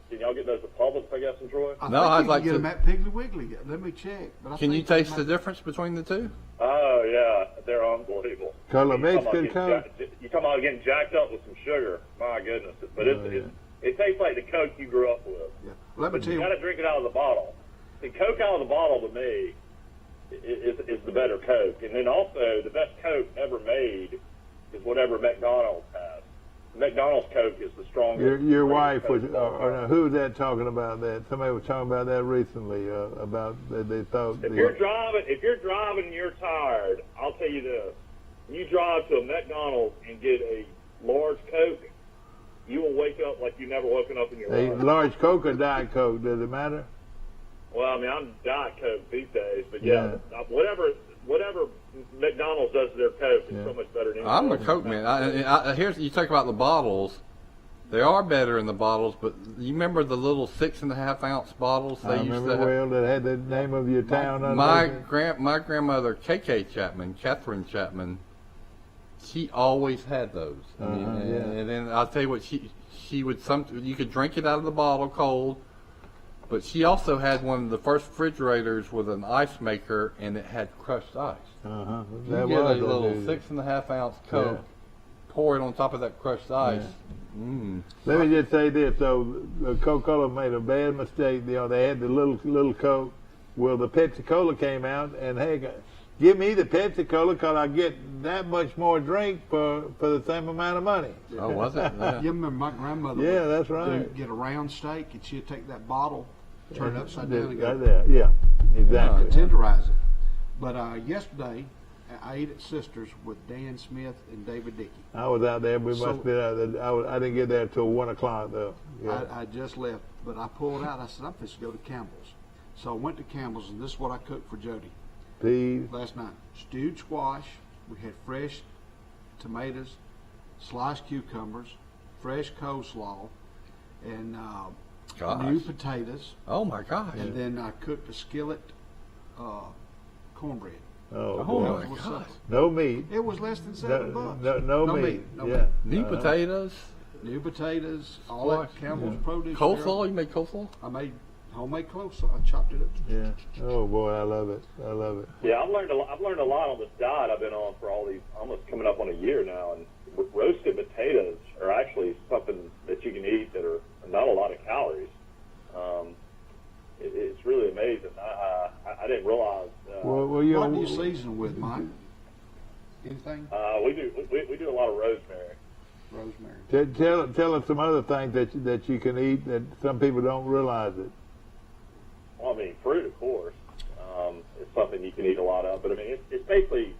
Can y'all get those at Publix, I guess, in Troy? I think I'd you like can get to. them at Piggly Wiggly. Let me check. But I Can you think taste might- the difference between the two? Oh yeah, they're unbelievable. Color Mexican Coke. You talking about getting jacked up with some sugar? My goodness! But it tastes like the Coke you grew up with. Yeah. Let me But tell you you. got to drink it out of the bottle. The Coke out of the bottle to me is the better Coke, and then also the best Coke ever made is whatever McDonald's has. McDonald's Coke is the strongest. Your wife was, or who was that talking about that? Somebody was talking about that recently. About that they thought. If you're driving and you're tired, I'll tell you this: you drive to a McDonald's and get a large Coke, you will wake up like you've never woken up in your a life. large Coke or Diet Coke? Does it matter? Well, I mean, I'm Diet Coke these days, but whatever McDonald's does to their Coke is so much better than anything. I'm a Coke man. Here's you talk about the bottles. They are better in the bottles, but you remember the little 6.5 ounce bottles they I used remember to have? well that had the name of your town on My it. my grandmother, Catherine Chapman, she always had those. I mean, and then I'll tell you what, she would you could drink it out of the bottle cold, but she also had one of the first refrigerators with an ice maker, and it had crushed ice. Uh-huh. You get a little 6.5 ounce Coke, pour it on top of that crushed ice. Let me just say this, though. Coca-Cola made a bad mistake. You know, they had the little Coke. Well, the Pepsi-Cola came out, and hey, give me the Pepsi-Cola because I get that much more drink for the same amount of money. Oh, was it? Yeah. You remember my grandmother? Yeah, would that's right. Get a round steak, and she'd take that bottle, turn it upside down, and Right go. there. Yeah, exactly. Tenderize it. But yesterday, I ate at Sisters with Dan Smith and David Dickey. I was out there. We must have been out there. I didn't get there until 1 o'clock, though. Yeah. I just left, but I pulled out. I said, I'm supposed to go to Campbell's. So I went to Campbell's, and this is what I cooked for Jody Peas. last night. Stewed squash. We had fresh tomatoes, sliced cucumbers, fresh coleslaw, and new potatoes. Oh, my gosh. And then I cooked a skillet cornbread. Oh, my was gosh. supper. No meat. It was less than $7. No meat. No Yeah. meat. New potatoes. New potatoes, all that Campbell's produce. Coleslaw? You made coleslaw? I made homemade coleslaw. I chopped it up. Yeah. Oh boy, I love it. I love it. Yeah, I've learned a lot on this diet I've been on for all these, almost coming up on a year now. And roasted potatoes are actually something that you can eat that are not a lot of calories. It's really amazing. I didn't realize. Well, you What know, do you season with, Mike? Anything? We do a lot of rosemary. Rosemary. tell us some other things that you can eat that some people don't realize it. Well, I mean, fruit, of course, is something you can eat a lot of. But I mean, it's basically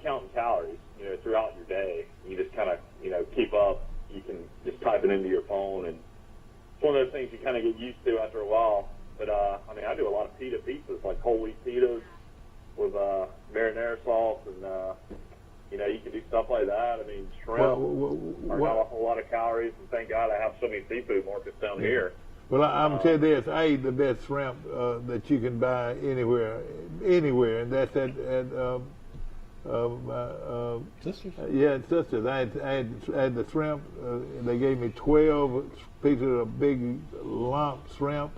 counting calories, throughout your day. You just kind of, keep up. You can just type it into your phone, and it's one of those things you kind of get used to after a while. But I mean, I do a lot of pita pizzas, like whole wheat pitas with marinara sauce, and you can do stuff like that. I mean, shrimp are not a whole lot of calories, and thank God I have so many seafood markets down here. Well, I'm gonna tell you this: I eat the best shrimp that you can buy anywhere, and that's at Sisters? Yeah, Sisters. I had the shrimp. They gave me 12 pieces of big lump shrimp,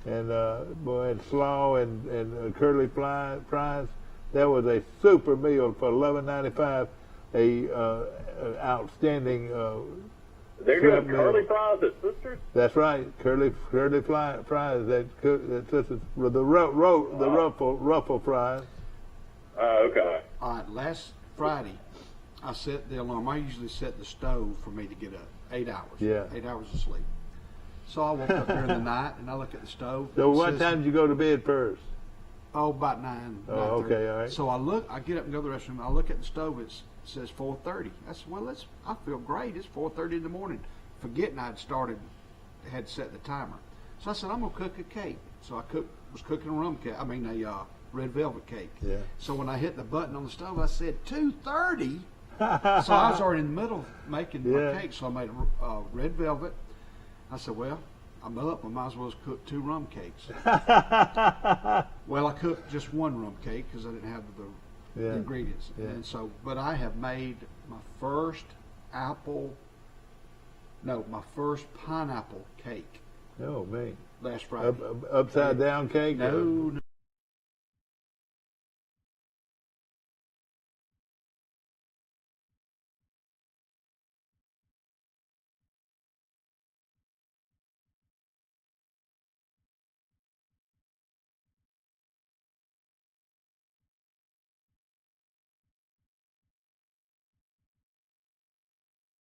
and and slaw and curly fries. That was a super meal for $11.95. A outstanding. They're doing curly fries at Sisters? That's right, curly fries that Sisters with the ruffle fries. Oh, okay. All right, last Friday, I set the alarm. I usually set the stove for me to get up 8 hours. Yeah. 8 hours of sleep. So I woke up during the night and I look at the stove. So what time did you go to bed first? Oh, about 9. Oh, 9:30. okay, all right. So I get up and go to the restroom. I look at the stove. It says 4:30. I said, well, I feel great. It's 4:30 in the morning. Forgetting had set the timer. So I said, I'm gonna cook a cake. So I was cooking a rum cake. I mean a red velvet cake. Yeah. So when I hit the button on the stove, I said 2:30. So I was already in the middle of making my cake. So I made red velvet. I said, well, I'm up. I might as well cook 2 rum cakes. Well, I cooked just 1 rum cake because I didn't have the ingredients. Yeah. And so, but I have made my first pineapple cake. Oh, man. Last Friday. Upside down cake? No,